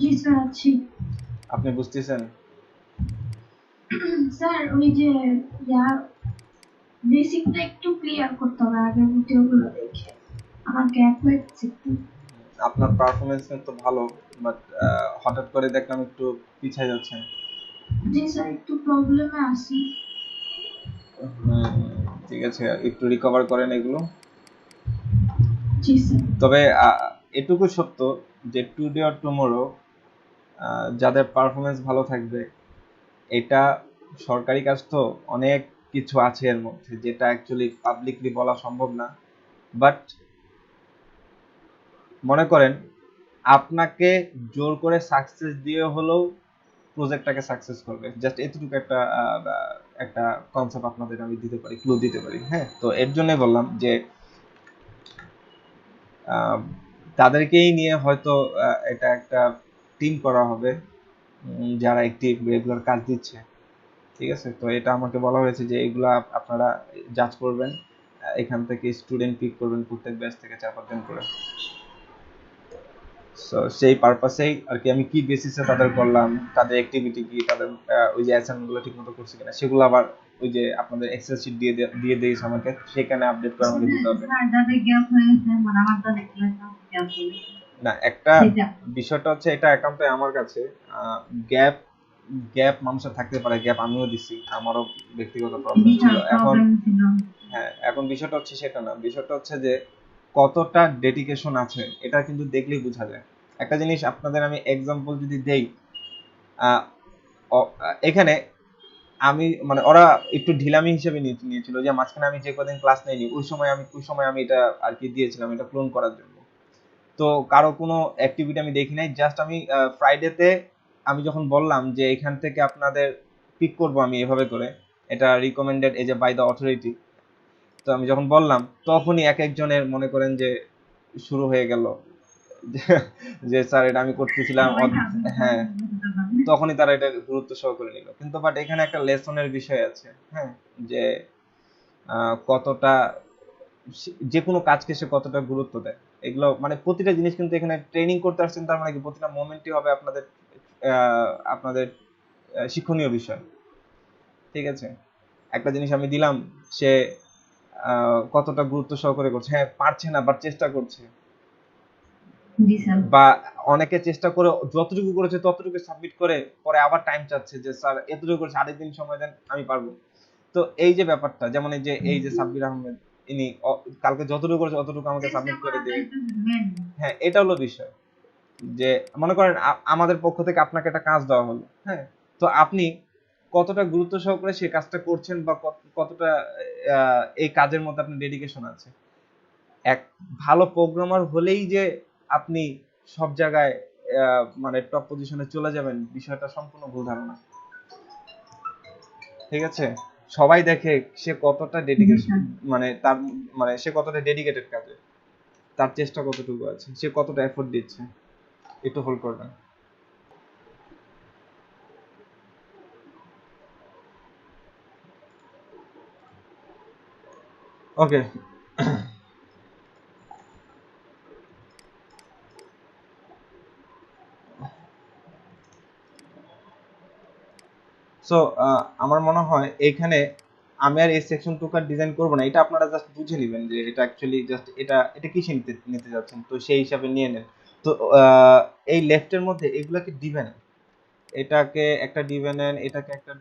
জি স্যার আছি। আপনি বুঝতেছেন? স্যার ওই যে ইয়া বেসিকটা একটু ক্লিয়ার করতে হবে আগের মতো, ওগুলো দেখে আমার গ্যাপ হয়ে গেছে একটু। আপনার পারফরমেন্স তো ভালো, বাট হঠাৎ করে দেখলাম একটু পিছিয়ে যাচ্ছেন। জি স্যার একটু প্রবলেমে আছি। ঠিক আছে, একটু রিকভার করেন এগুলো। জি স্যার। তবে এটুকু সত্য যে টুডে অর টুমরো যাদের পারফরমেন্স ভালো থাকবে, এটা সরকারি কাজ তো অনেক কিছু আছে এর মধ্যে যেটা অ্যাকচুয়ালি পাবলিকলি বলা সম্ভব না, বাট মনে করেন আপনাকে জোর করে সাকসেস দিয়ে হলেও প্রজেক্টটাকে সাকসেস করবে, জাস্ট এতটুকু একটা কনসেপ্ট আপনাদের আমি দিতে পারি, ক্লু দিতে পারি। হ্যাঁ, তো এর জন্যই বললাম যে তাদেরকেই নিয়ে হয়তো এটা একটা টিম করা হবে যারা একটি রেগুলার কাজ দিচ্ছে। ঠিক আছে, তো এটা আমাকে বলা হয়েছে যে এগুলা আপনারা জাজ করবেন, এখান থেকে স্টুডেন্ট পিক করবেন প্রত্যেক ব্যাচ থেকে 4-5 জন করে। সো সেই পারপাসেই আর কি আমি কি বেসিসে তাদের করলাম, তাদের অ্যাক্টিভিটি কি, তাদের ওই যে অ্যাসাইনমেন্টগুলো ঠিকমতো করছে কিনা সেগুলো আবার ওই যে আপনাদের এক্সেল শিট দিয়ে দিয়েছে আমাকে, সেখানে আপডেট করে আমাকে দিতে হবে। স্যার যাদের গ্যাপ হয়েছে মানে আমার তো দেখলাম গ্যাপ হয়েছে না, একটা সেটা বিষয়টা হচ্ছে এটা একান্তই আমার কাছে গ্যাপ গ্যাপ মানুষের থাকতে পারে, গ্যাপ আমিও দিছি, আমারও ব্যক্তিগত প্রবলেম ছিল। এখন প্রবলেম ছিল। হ্যাঁ, এখন বিষয়টা হচ্ছে সেটা না, বিষয়টা হচ্ছে যে কতটা ডেডিকেশন আছে এটা কিন্তু দেখলেই বোঝা যায়। একটা জিনিস আপনাদের আমি এক্সাম্পল যদি দেই, এখানে আমি মানে ওরা একটু ঢিলামি হিসেবে নিয়েছিল যে মাঝখানে আমি যে কদিন ক্লাস নেইনি ওই সময় আমি এটা আর কি দিয়েছিলাম, এটা ক্লোন করার জন্য। তো কারো কোনো অ্যাক্টিভিটি আমি দেখি নাই, জাস্ট আমি ফ্রাইডেতে আমি যখন বললাম যে এখান থেকে আপনাদের পিক করব আমি এভাবে করে, এটা রিকমেন্ডেড এই যে বাই দ্য অথরিটি, তো আমি যখন বললাম তখনই এক একজনের মনে করেন যে শুরু হয়ে গেল যে স্যার এটা আমি করতেছিলাম। হ্যাঁ, তখনই তারা এটা গুরুত্ব সহকারে নিল। কিন্তু বাট এখানে একটা লেসনের বিষয় আছে। হ্যাঁ, যে কতটা যে কোনো কাজকে সে কতটা গুরুত্ব দেয়, এগুলো মানে প্রতিটা জিনিস কিন্তু এখানে ট্রেনিং করতে আসছেন, তার মানে কি প্রতিটা মোমেন্টই হবে আপনাদের আপনাদের শিক্ষণীয় বিষয়। ঠিক আছে, একটা জিনিস আমি দিলাম, সে কতটা গুরুত্ব সহকারে করছে, হ্যাঁ পারছে না বাট চেষ্টা করছে, জি স্যার। বা অনেকে চেষ্টা করে যতটুকু করেছে ততটুকু সাবমিট করে পরে আবার টাইম চাচ্ছে যে স্যার এতটুকু করেছে আরেকদিন সময় দেন আমি পারবো। তো এই যে ব্যাপারটা, যেমন এই যে সাব্বির আহমেদ, ইনি কালকে যতটুকু করেছে ততটুকু আমাকে সাবমিট করে দিয়ে, হ্যাঁ এটা হলো বিষয়। যে মনে করেন আমাদের পক্ষ থেকে আপনাকে একটা কাজ দেওয়া হলো, হ্যাঁ, তো আপনি কতটা গুরুত্ব সহকারে সেই কাজটা করছেন বা কতটা এই কাজের মধ্যে আপনার ডেডিকেশন আছে। এক ভালো প্রোগ্রামার হলেই যে আপনি সব জায়গায় মানে টপ পজিশনে চলে যাবেন, বিষয়টা সম্পূর্ণ ভুল ধারণা। ঠিক আছে, সবাই দেখে সে কতটা ডেডিকেশন, মানে তার মানে সে কতটা ডেডিকেটেড কাজে। তার চেষ্টা কতটুকু আছে, সে কতটা এফোর্ট দিচ্ছে, একটু হোল্ড করবেন। ওকে, সো আমার মনে হয় এইখানে আমি আর এই সেকশন টুকার ডিজাইন করবো না, এটা আপনারা জাস্ট বুঝে নেবেন যে এটা অ্যাকচুয়ালি জাস্ট এটা কিসে নিতে নিতে যাচ্ছেন, তো সেই হিসাবে নিয়ে নেন। তো এই লেফটের মধ্যে এগুলাকে দিবেন, এটাকে একটা ডিভে নেন, এটাকে একটা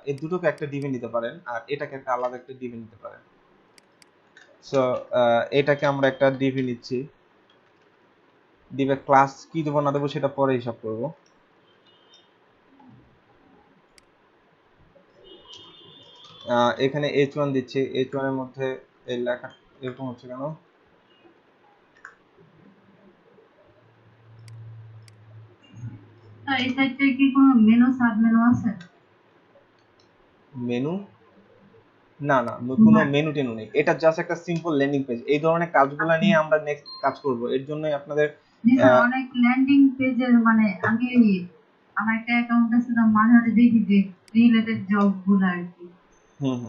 এই দুটোকে একটা ডিভে নিতে পারেন, আর এটাকে একটা আলাদা একটা ডিভে নিতে পারেন। সো এটাকে আমরা একটা ডিভে নিচ্ছি, ডিভে ক্লাস কি দেবো না দেবো সেটা পরে হিসাব করবো। এখানে h1 দিচ্ছি, h1 এর মধ্যে এই লেখা এরকম হচ্ছে কেন? স্যার এই সাইটে কি কোনো মেনু সাব মেনু আছে? মেনু না না, কোনো মেনু টেনু নেই, এটা জাস্ট একটা সিম্পল ল্যান্ডিং পেজ। এই ধরনের কাজগুলো নিয়ে আমরা নেক্সট কাজ করব, এর জন্যই আপনাদের অনেক ল্যান্ডিং পেজের মানে আমি আমার একটা অ্যাকাউন্ট আছে, তো মাঝে মাঝে দেখি যে রিলেটেড জব গুলো আর কি। হুম।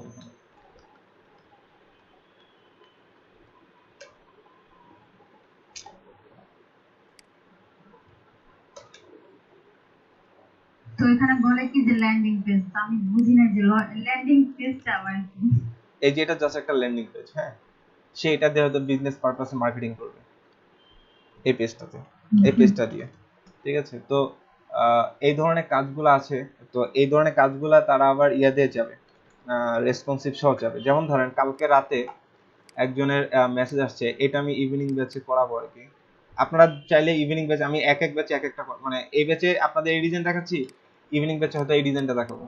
তো এখানে বলে কি যে ল্যান্ডিং পেজ, তো আমি বুঝি না যে ল্যান্ডিং পেজটা আবার কি। এই যে এটা জাস্ট একটা ল্যান্ডিং পেজ, হ্যাঁ, সে এটা দিয়ে হয়তো বিজনেস পারপাসে মার্কেটিং করবে এই পেজটাতে, এই পেজটা দিয়ে, ঠিক আছে। তো এই ধরনের কাজগুলো আছে, তো এই ধরনের কাজগুলো তারা আবার ইয়া দিয়ে যাবে, রেসপন্সিভ সহ যাবে। যেমন ধরেন কালকে রাতে একজনের মেসেজ আসছে, এটা আমি ইভিনিং ব্যাচে করাবো আর কি। আপনারা চাইলে ইভিনিং ব্যাচে আমি এক ব্যাচে এক একটা মানে এই ব্যাচে আপনাদের এই ডিজাইন দেখাচ্ছি, ইভিনিং ব্যাচে হয়তো এই ডিজাইনটা দেখাবো,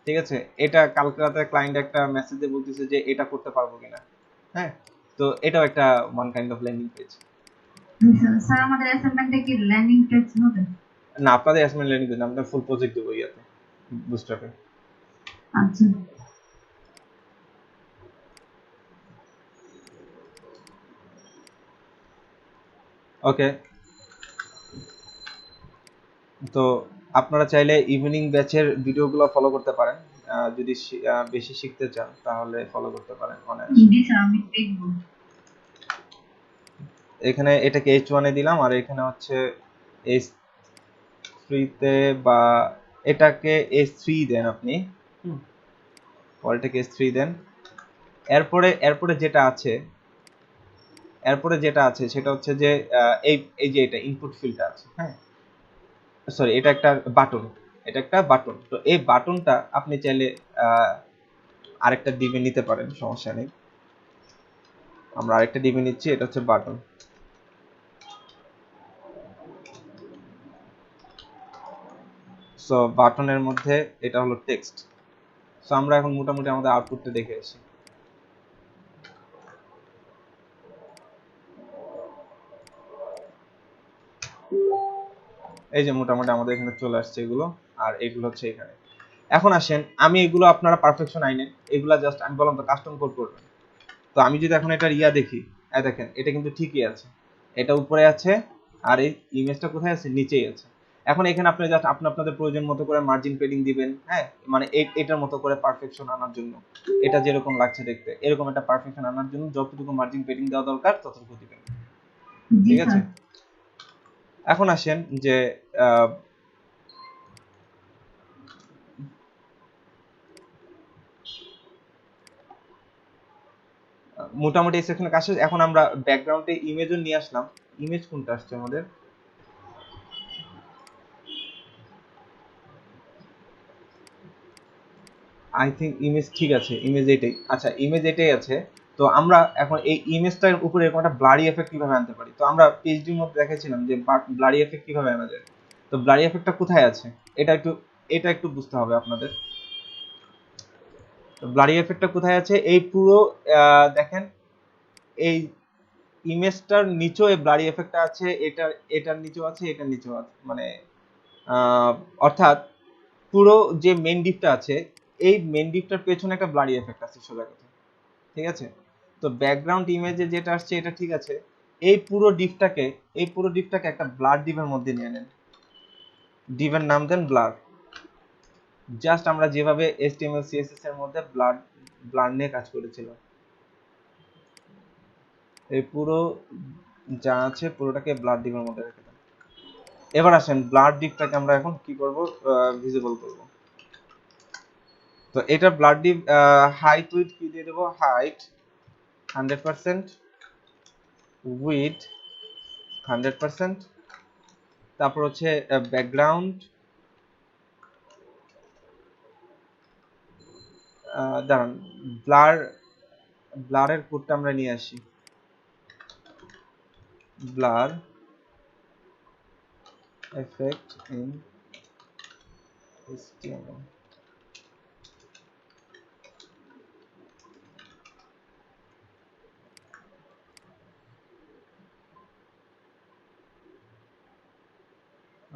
ঠিক আছে। এটা কালকে রাতে ক্লায়েন্ট একটা মেসেজ দিয়ে বলতেছে যে এটা করতে পারবো কিনা, হ্যাঁ, তো এটাও একটা one kind of landing page. Sir আমাদের অ্যাসাইনমেন্টে কি ল্যান্ডিং পেজ হবে? না, আপনাদের অ্যাসাইনমেন্ট ল্যান্ডিং পেজ না, আমরা ফুল প্রজেক্ট দেবো ইয়াতে, বুস্ট্র্যাপে। আচ্ছা, ওকে, তো আপনারা চাইলে ইভিনিং ব্যাচের ভিডিওগুলো ফলো করতে পারেন, যদি বেশি শিখতে চান তাহলে ফলো করতে পারেন অনায়াসে। জি স্যার আমি দেখব। এখানে এটাকে h1 এ দিলাম, আর এখানে হচ্ছে h3 তে, বা এটাকে h3 দেন আপনি, পরেরটাকে h3 দেন। এরপরে যেটা আছে সেটা হচ্ছে যে এই যে এটা ইনপুট ফিল্ডটা আছে, হ্যাঁ, সরি, এটা একটা বাটন, তো এই বাটনটা আপনি চাইলে আরেকটা ডিবি নিতে পারেন, সমস্যা নেই। আমরা আরেকটা ডিবি নিচ্ছি, এটা হচ্ছে বাটন। সো বাটনের মধ্যে এটা হলো টেক্সট। সো আমরা এখন মোটামুটি আমাদের আউটপুটটা দেখে আসি। এই যে মোটামুটি আমাদের এখানে চলে আসছে এগুলো, আর এগুলো হচ্ছে এখানে। এখন আসেন, আমি এগুলো আপনারা পারফেকশন আইনেন, এগুলা জাস্ট আমি বললাম তো কাস্টম কোড করবেন। তো আমি যদি এখন এটা দেখি, দেখেন এটা কিন্তু ঠিকই আছে, এটা উপরে আছে, আর এই ইমেজটা কোথায় আছে, নিচেই আছে। এখন এখানে আপনি জাস্ট আপনাদের প্রয়োজন মতো করে মার্জিন পেডিং দিবেন, হ্যাঁ, মানে এটার মতো করে পারফেকশন আনার জন্য, এটা যেরকম লাগছে দেখতে এরকম একটা পারফেকশন আনার জন্য যতটুকু মার্জিন পেডিং দেওয়া দরকার ততটুকু দিবেন, ঠিক আছে। এখন আসেন যে মোটামুটি এই সেকশনে কাজ শেষ। এখন আমরা ব্যাকগ্রাউন্ডে ইমেজও নিয়ে আসলাম। ইমেজ কোনটা আসছে আমাদের? আই থিঙ্ক ইমেজ ঠিক আছে, ইমেজ এটাই, আচ্ছা ইমেজ এটাই আছে। তো আমরা এখন এই ইমেজটার উপরে এরকম একটা ব্লারি এফেক্ট কিভাবে আনতে পারি, তো আমরা পিএইচডির মধ্যে দেখেছিলাম যে ব্লারি এফেক্ট কিভাবে আনা যায়। তো ব্লারি এফেক্টটা কোথায় আছে এটা একটু বুঝতে হবে আপনাদের। তো ব্লারি এফেক্টটা কোথায় আছে, এই পুরো দেখেন এই ইমেজটার নিচেও এই ব্লারি এফেক্টটা আছে, এটার নিচেও আছে, এটার নিচেও আছে, মানে অর্থাৎ পুরো যে মেইন ডিপটা আছে এই মেইন ডিপটার পেছনে একটা ব্লারি এফেক্ট আছে সোজা কথা, ঠিক আছে। তো ব্যাকগ্রাউন্ড ইমেজে যেটা আসছে এটা ঠিক আছে, এই পুরো ডিভটাকে একটা ব্লার ডিভের মধ্যে নিয়ে নেন। ডিভের নাম দেন ব্লার। জাস্ট আমরা যেভাবে HTML CSS এর মধ্যে ব্লার নিয়ে কাজ করেছিলাম, এই পুরো যা আছে পুরোটাকে ব্লার ডিভের মধ্যে রেখে দেন। এবার আসেন ব্লার ডিভটাকে আমরা এখন কি করব, ভিজিবল করব। তো এটা ব্লার ডিভ হাইট উইথ কি দিয়ে দেব, হাইট 100%, উইথ 100%, তারপর হচ্ছে ব্যাকগ্রাউন্ড, দাঁড়ান ব্লারের কোডটা আমরা নিয়ে আসি, ব্লার effect in HTML।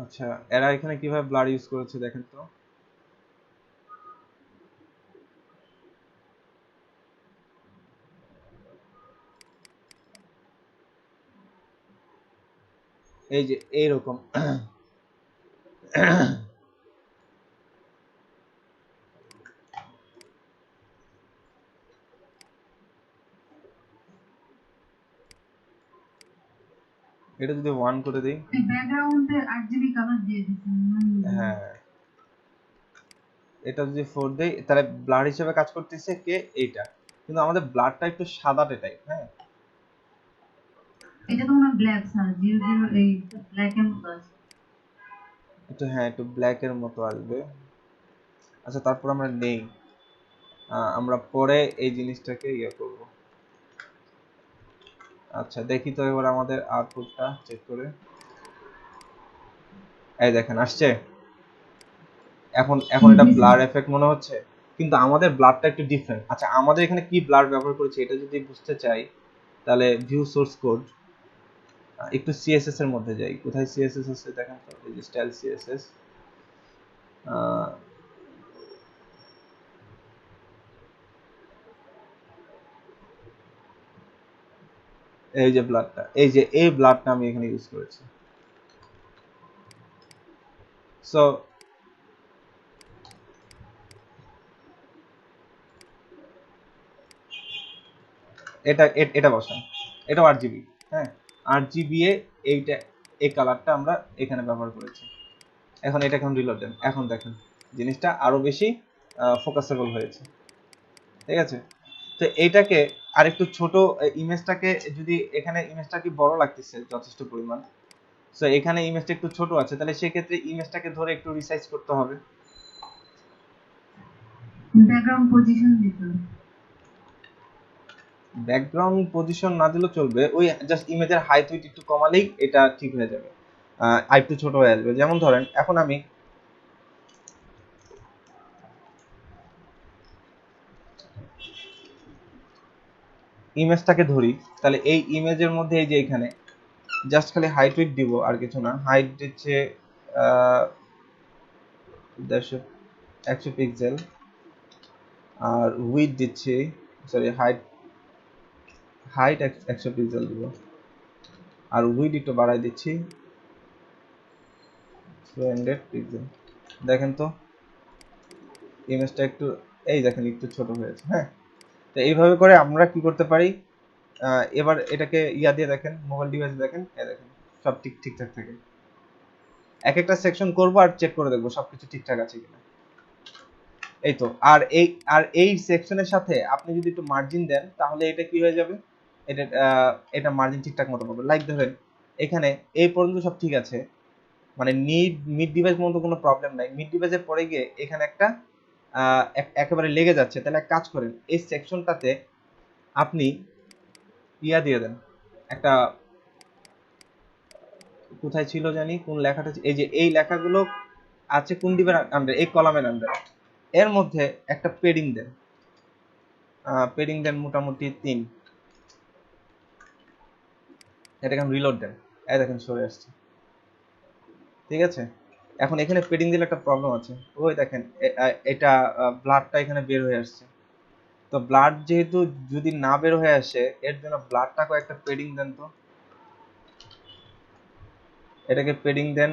আচ্ছা, এরা এখানে কিভাবে ব্লার ইউজ করেছে দেখেন তো। এই যে এইরকম এটা যদি 1 করে দেই, ব্যাকগ্রাউন্ডে RGB কালার দিয়ে দিছেন। হ্যাঁ এটা যদি 4 দেই তাহলে ব্লার হিসেবে কাজ করতেছে কে, এইটা। কিন্তু আমাদের ব্লারটা একটু সাদাটে টাইপ, হ্যাঁ এটা তো মনে হয় ব্ল্যাক স্যার, 00 এই ব্ল্যাক এর মতো আছে। একটু, হ্যাঁ একটু ব্ল্যাক এর মতো আসবে। আচ্ছা তারপর আমরা নেই, আমরা পরে এই জিনিসটাকে ইয়ে করব। আচ্ছা দেখি তো এবার আমাদের আউটপুটটা চেক করে। এই দেখেন আসছে, এখন এটা ব্লার এফেক্ট মনে হচ্ছে, কিন্তু আমাদের ব্লারটা একটু ডিফারেন্ট। আচ্ছা আমাদের এখানে কি ব্লার ব্যবহার করেছে এটা যদি বুঝতে চাই তাহলে ভিউ সোর্স কোড, একটু সিএসএস এর মধ্যে যাই। কোথায় সিএসএস আছে দেখেন তো, এই যে স্টাইল সিএসএস, এই যে ব্লারটা, এই ব্লারটা আমি এখানে ইউজ করেছি। সো এটা বসান, এটাও RGB, হ্যাঁ RGB এ এইটা এই কালারটা আমরা এখানে ব্যবহার করেছি। এখন রিলোড দেন, এখন দেখেন জিনিসটা আরো বেশি ফোকাসেবল হয়েছে, ঠিক আছে। তো এইটাকে আরেকটু ছোট, ইমেজটাকে যদি এখানে ইমেজটা কি বড় লাগতেছে যথেষ্ট পরিমাণ, সো এখানে ইমেজটা একটু ছোট আছে, তাহলে সেই ক্ষেত্রে ইমেজটাকে ধরে একটু রিসাইজ করতে হবে। ব্যাকগ্রাউন্ড পজিশন দিতে হবে। ব্যাকগ্রাউন্ড পজিশন না দিলেও চলবে, ওই জাস্ট ইমেজের হাইট উইডথ একটু কমালেই এটা ঠিক হয়ে যাবে, আর একটু ছোট হয়ে আসবে। যেমন ধরেন এখন আমি ইমেজটাকে ধরি, তাহলে এই ইমেজের মধ্যে এই যে এখানে জাস্ট খালি হাইট উইডথ দিব আর কিছু না। হাইট দিচ্ছে 100 পিক্সেল, আর উইডথ দিচ্ছি, সরি হাইট 100 পিক্সেল দিব, আর উইডথ একটু বাড়াই দিচ্ছি 200 পিক্সেল। দেখেন তো ইমেজটা একটু, এই দেখেন একটু ছোট হয়েছে, হ্যাঁ। তো এইভাবে করে আমরা কি করতে পারি, এবার এটাকে ইয়া দিয়ে দেখেন, মোবাইল ডিভাইসে দেখেন, এই দেখেন সব ঠিকঠাক থাকে। এক একটা সেকশন করব আর চেক করে দেখবো সবকিছু ঠিকঠাক আছে কিনা। এই তো, আর এই সেকশনের সাথে আপনি যদি একটু মার্জিন দেন তাহলে এটা কি হয়ে যাবে, এটা মার্জিন ঠিকঠাক মতো পাবে। লাইক ধরেন এখানে এই পর্যন্ত সব ঠিক আছে, মানে মিড ডিভাইস মতো কোনো প্রবলেম নাই, মিড ডিভাইসের পরে গিয়ে এখানে একটা একেবারে লেগে যাচ্ছে, তাহলে এক কাজ করেন এই সেকশনটাতে আপনি ইয়া দিয়ে দেন, একটা কোথায় ছিল জানি কোন লেখাটা, এই যে এই লেখাগুলো আছে কোন ডিভের আন্ডার, এই কলামের আন্ডার, এর মধ্যে একটা পেডিং দেন মোটামুটি 3। এটা এখন রিলোড দেন, এই দেখেন সরে আসছে, ঠিক আছে। এখন এখানে পেডিং দিলে একটা প্রবলেম আছে, ওই দেখেন এটা ব্লাডটা এখানে বের হয়ে আসছে। তো ব্লাড যেহেতু যদি না বের হয়ে আসে, এর জন্য ব্লাডটাকে একটা পেডিং দেন তো, এটাকে পেডিং দেন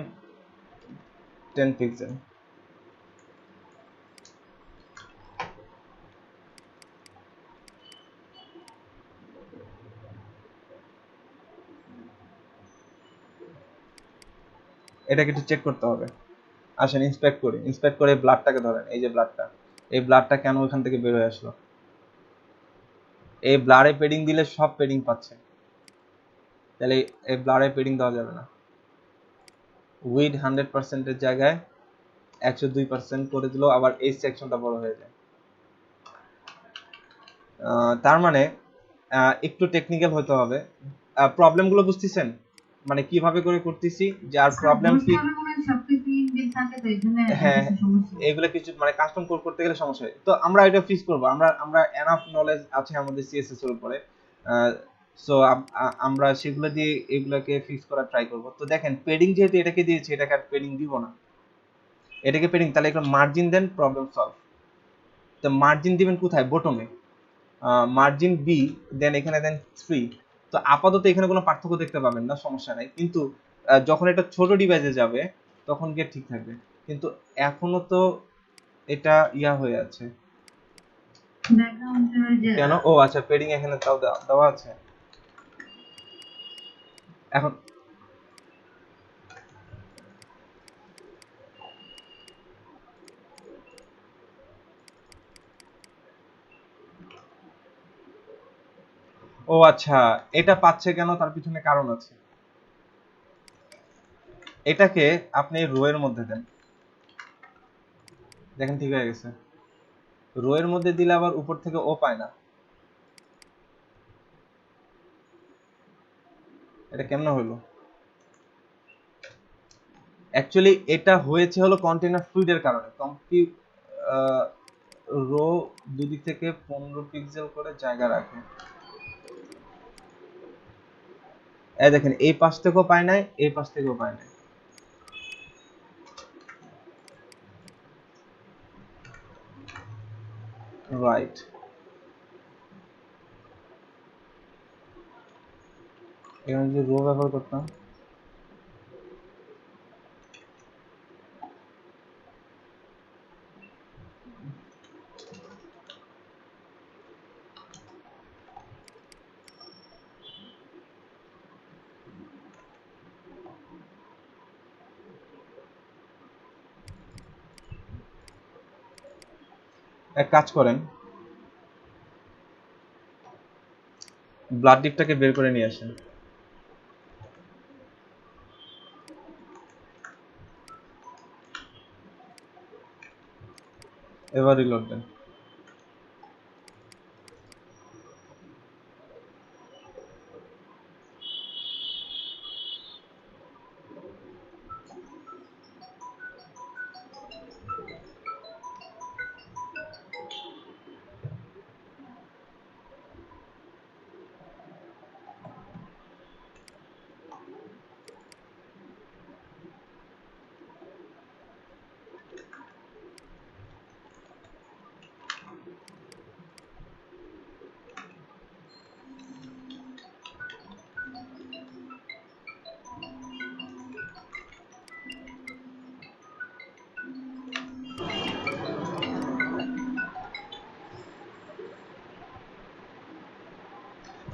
10 পিক্সেল। এটাকে একটু চেক করতে হবে। আসেন ইন্সপেক্ট করি। ইন্সপেক্ট করে ব্লাডটাকে ধরেন, এই যে ব্লাডটা, এই ব্লাডটা কেন ওখান থেকে বের হয়ে আসলো? এই ব্লাডে পেডিং দিলে সব পেডিং পাচ্ছে, তাহলে এই ব্লাডে পেডিং দেওয়া যাবে না। উইড 100% এর জায়গায় 102% করে দিল, আবার এই সেকশনটা বড় হয়ে যায়। তার মানে একটু টেকনিক্যাল হতে হবে। প্রবলেমগুলো বুঝতেছেন, মানে কিভাবে করে করতেছি, যে আর প্রবলেম কি, হ্যাঁ এগুলো কিছু মানে কাস্টম কোড করতে গেলে সমস্যা হয়। তো আমরা এটা ফিক্স করব, আমরা এনাফ নলেজ আছে আমাদের সিএসএস এর উপরে, সো আমরা সেগুলো দিয়ে এগুলোকে ফিক্স করার ট্রাই করব। তো দেখেন পেডিং যেহেতু এটাকে দিয়েছে, এটাকে আর পেডিং দিব না, এটাকে পেডিং, তাহলে একটা মার্জিন দেন, প্রবলেম সলভ। তো মার্জিন দিবেন কোথায়? বটমে মার্জিন বি, দেন এখানে দেন 3। তো আপাতত এখানে কোনো পার্থক্য দেখতে পাবেন না, সমস্যা নাই, কিন্তু যখন এটা ছোট ডিভাইসে যাবে তখন গিয়ে ঠিক থাকবে। কিন্তু এখনো তো এটা ইয়া হয়ে আছে কেন? ও আচ্ছা, পেডিং এখানে তাও দেওয়া আছে। এখন ও আচ্ছা, এটা পাচ্ছে কেন? তার পিছনে কারণ আছে। এটাকে আপনি রো এর মধ্যে দেন, দেখেন ঠিক হয়ে গেছে। রো এর মধ্যে দিলে আবার উপর থেকে ও পায় না, এটা কেমন হলো? অ্যাকচুয়ালি এটা হয়েছে হলো কন্টেইনার ফ্লুইডের কারণে। রো দুদিক থেকে 15 পিক্সেল করে জায়গা রাখে। এই দেখেন এই পাশ থেকেও পায় নাই, এই পাশ থেকেও পায় নাই। রাইট, এখানে যদি রো ব্যবহার করতাম, এক কাজ করেন, ব্লাড ডিপটাকে বের করে নিয়ে আসেন। এবার রিলোড দেন।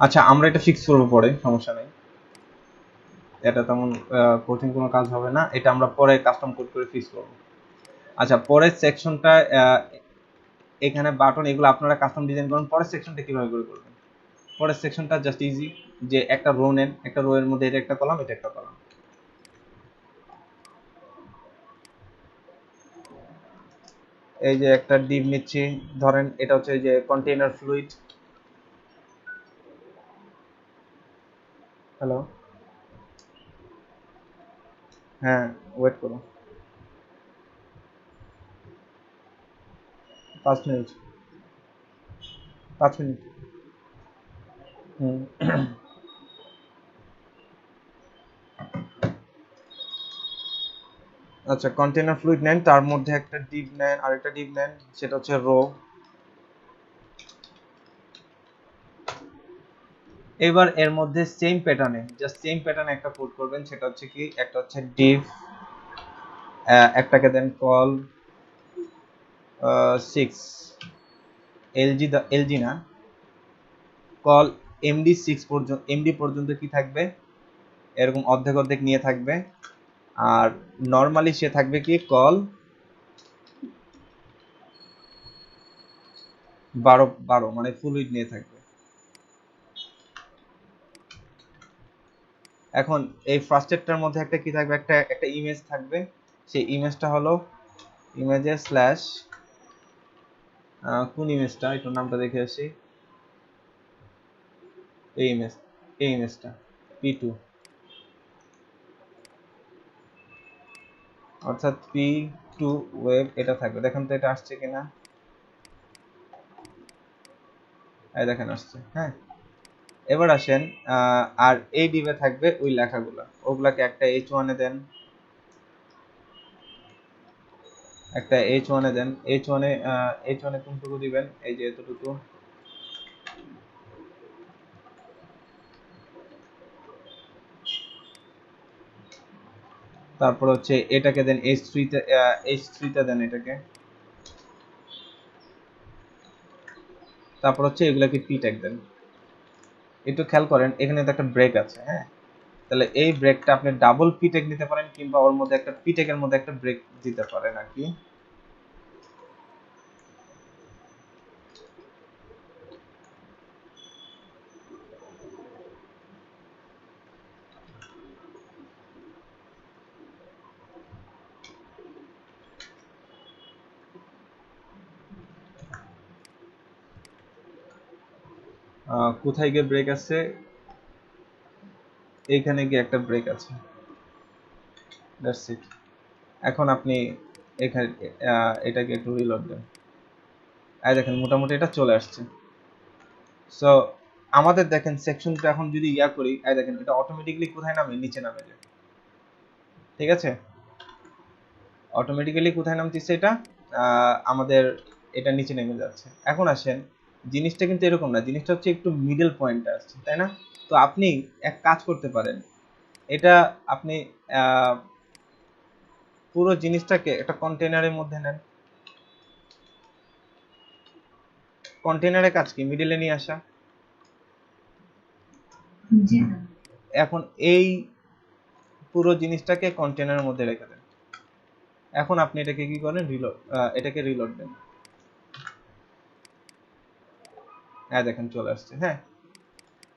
আচ্ছা আমরা এটা ফিক্স করবো পরে, সমস্যা নেই, এটা তেমন কঠিন কোনো কাজ হবে না, এটা আমরা পরে কাস্টম কোড করে ফিক্স করব। আচ্ছা পরের সেকশনটা, এখানে বাটন এগুলো আপনারা কাস্টম ডিজাইন করুন। পরের সেকশনটা কিভাবে করে করবেন? পরের সেকশনটা জাস্ট ইজি, যে একটা রো নেন, একটা রো এর মধ্যে এটা একটা কলাম, এটা একটা কলাম। এই যে একটা ডিভ নিচ্ছি, ধরেন এটা হচ্ছে যে কন্টেইনার ফ্লুইড। হ্যালো, হ্যাঁ ওয়েট করো 5 মিনিট, 5 মিনিট। হুম আচ্ছা কন্টেইনার ফ্লুইড নেন, তার মধ্যে একটা ডিভ নেন, আরেকটা ডিভ নেন, সেটা হচ্ছে রো। এবার এর মধ্যে সেম প্যাটার্নে জাস্ট সেম প্যাটার্নে একটা কোড করবেন, সেটা হচ্ছে কি, একটা হচ্ছে div, একটাকে দেন কল 6 এলজি না, কল md6 পর্যন্ত, md পর্যন্ত কি থাকবে, এরকম অর্ধেক অর্ধেক নিয়ে থাকবে। আর নরমালি সে থাকবে কি কল 12 মানে ফুল উইড নিয়ে থাকবে। এখন এই ফার্স্টেরটার মধ্যে একটা কি থাকবে, একটা ইমেজ থাকবে, সেই ইমেজটা হলো ইমেজের স্ল্যাশ, কোন ইমেজটা, একটু নামটা দেখে আসি, এই ইমেজটা p2, অর্থাৎ p2 ওয়েব এটা থাকবে। দেখেন তো এটা আসছে কিনা, এই দেখেন আসছে। হ্যাঁ, এবার আসেন, আর এই ডিভে থাকবে ওই লেখাগুলো, ওগুলাকে একটা h1 এ দেন, একটা h1 এ দেন। h1 এ h1 এ কোনটুকু দিবেন, এই যে এতটুকু। তারপর হচ্ছে এটাকে দেন h3 তে, h3 তে দেন এটাকে। তারপর হচ্ছে এগুলাকে p ট্যাগ দেন। একটু খেয়াল করেন এখানে তো একটা ব্রেক আছে, হ্যাঁ, তাহলে এই ব্রেকটা আপনি ডাবল p ট্যাগ নিতে পারেন, কিংবা ওর মধ্যে একটা p ট্যাগের মধ্যে একটা ব্রেক দিতে পারেন আর কি। কোথায় গিয়ে ব্রেক আছে, এইখানে গিয়ে একটা ব্রেক আছে, দ্যাটস ইট। এখন আপনি এখানে এটাকে একটু রিলোড দেন, এই দেখেন মোটামুটি এটা চলে আসছে। সো আমাদের দেখেন সেকশনটা এখন যদি ইয়া করি, এই দেখেন এটা অটোমেটিক্যালি কোথায় নামে, নিচে নামে যায়। ঠিক আছে, অটোমেটিক্যালি কোথায় নামতেছে এটা, আমাদের এটা নিচে নেমে যাচ্ছে। এখন আসেন, জিনিসটা কিন্তু এরকম না, জিনিসটা হচ্ছে একটু মিডল পয়েন্টে আসছে, তাই না? তো আপনি এক কাজ করতে পারেন, এটা আপনি পুরো জিনিসটাকে একটা কন্টেনারের মধ্যে নেন। কন্টেনারের কাজ কি, মিডলে নিয়ে আসা। জি স্যার। এখন এই পুরো জিনিসটাকে কন্টেনারের মধ্যে রেখে দেন। এখন আপনি এটাকে কি করেন, রিলোড, এটাকে রিলোড দেন, হ্যাঁ দেখেন চলে আসছে। হ্যাঁ,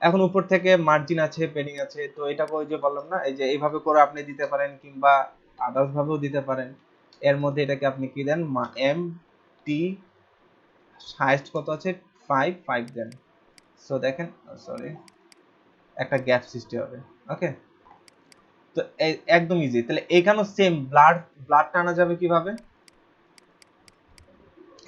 এখন উপর থেকে মার্জিন আছে, পেডিং আছে, তো এটাকে ওই যে বললাম না, এই যে এইভাবে করে আপনি দিতে পারেন, কিংবা আদার্স ভাবেও দিতে পারেন। এর মধ্যে এটাকে আপনি কি দেন, এম টি হাইয়েস্ট কত আছে, 5 দেন। সো দেখেন, সরি, একটা গ্যাপ সৃষ্টি হবে। ওকে, তো একদম ইজি। তাহলে এখানেও সেম ব্লাড টানা যাবে কিভাবে,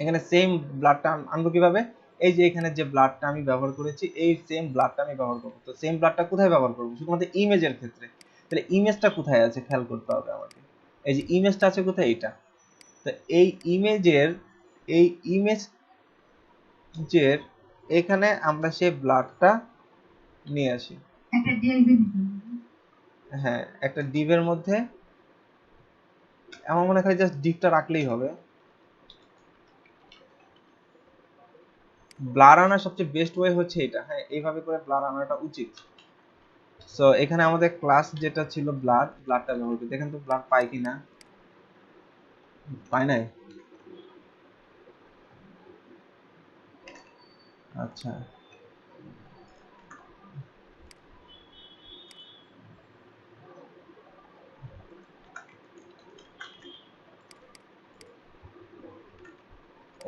এখানে সেম ব্লাডটা আনবো কিভাবে, এই যে এখানে যে ব্লাডটা আমি ব্যবহার করেছি, এই সেম ব্লাডটা আমি ব্যবহার করবো। তো সেম ব্লাডটা কোথায় ব্যবহার করবো, শুধুমাত্র ইমেজের ক্ষেত্রে। তাহলে ইমেজটা কোথায় আছে খেয়াল করতে হবে আমাকে, এই যে ইমেজটা আছে কোথায়, এটা। তো এই ইমেজের এখানে আমরা সেই ব্লাডটা নিয়ে আসি। একটা ডিএলবি দিতে হবে। হ্যাঁ, একটা ডিভের মধ্যে আমার মনে হয় জাস্ট ডিভটা রাখলেই হবে। ব্লার আনার সবচেয়ে বেস্ট ওয়ে হচ্ছে এটা, হ্যাঁ, এইভাবে করে ব্লার আনাটা উচিত। সো এখানে আমাদের ক্লাস যেটা ছিল ব্লাডটা ব্যবহার করি, দেখেন তো ব্লাড পাই কিনা, পাই নাই। আচ্ছা,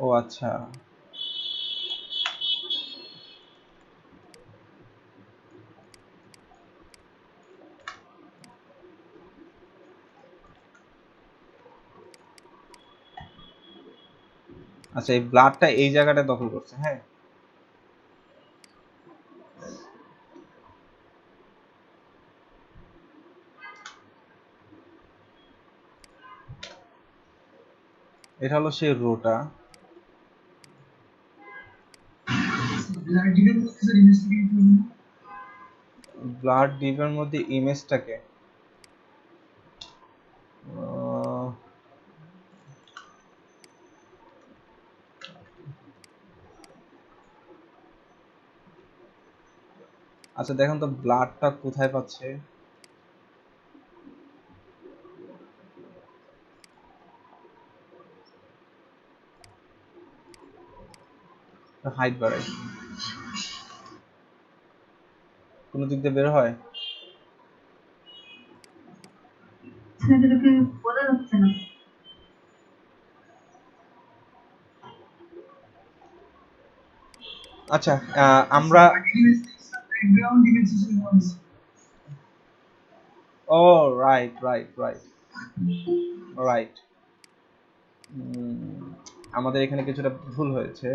ও আচ্ছা, আচ্ছা, এই ব্লাডটা এই জায়গাটা দখল করছে। হ্যাঁ, এটা হলো সেই রোটা। ব্লাড ডিভের মধ্যে স্যার ইনভেস্টিগেট করুন। ব্লাড ডিপের মধ্যে ইমেজটাকে আচ্ছা দেখেন তো ব্লাডটা কোথায় পাচ্ছে। হাইট বাড়াই, কোনো দিক দিয়ে বের হয়। সেটাকে বোঝা যাচ্ছে না। আচ্ছা আমরা ব্যাকগ্রাউন্ড ইমেজ হিসেবে বলছি। ও রাইট রাইট রাইট রাইট, আমাদের এখানে কিছুটা ভুল হয়েছে।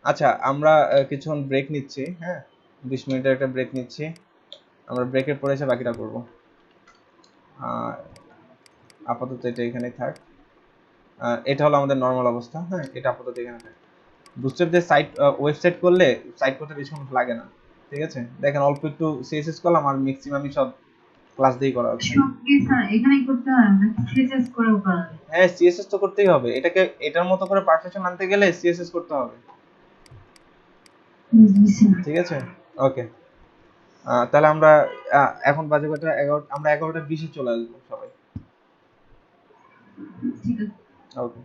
আচ্ছা আমরা কিছুক্ষণ ব্রেক নিচ্ছি, হ্যাঁ 20 মিনিটের একটা ব্রেক নিচ্ছি। আমরা ব্রেকের পরে এসে বাকিটা করব। আপাতত এটা এখানেই থাক। এটা হলো আমাদের নর্মাল অবস্থা, হ্যাঁ এটা আপাতত এখানে থাক। বুস্ট্র্যাপ সাইট ওয়েবসাইট করলে সাইট করতে বেশিক্ষণ লাগে না, ঠিক আছে। দেখেন অল্প একটু সিএসএস করলাম আর ম্যাক্সিমামই সব ক্লাস দিয়েই করা হচ্ছে। এখানেই করতে হয় না, সিএসএস করেও করা যায়। হ্যাঁ সিএসএস তো করতেই হবে, এটাকে এটার মতো করে পারফেকশন আনতে গেলে সিএসএস করতে হবে, ঠিক আছে। ওকে তাহলে আমরা এখন বাজে কটা 11, আমরা 11টা 20-এ চলে আসবো সবাই। ঠিক আছে। ওকে।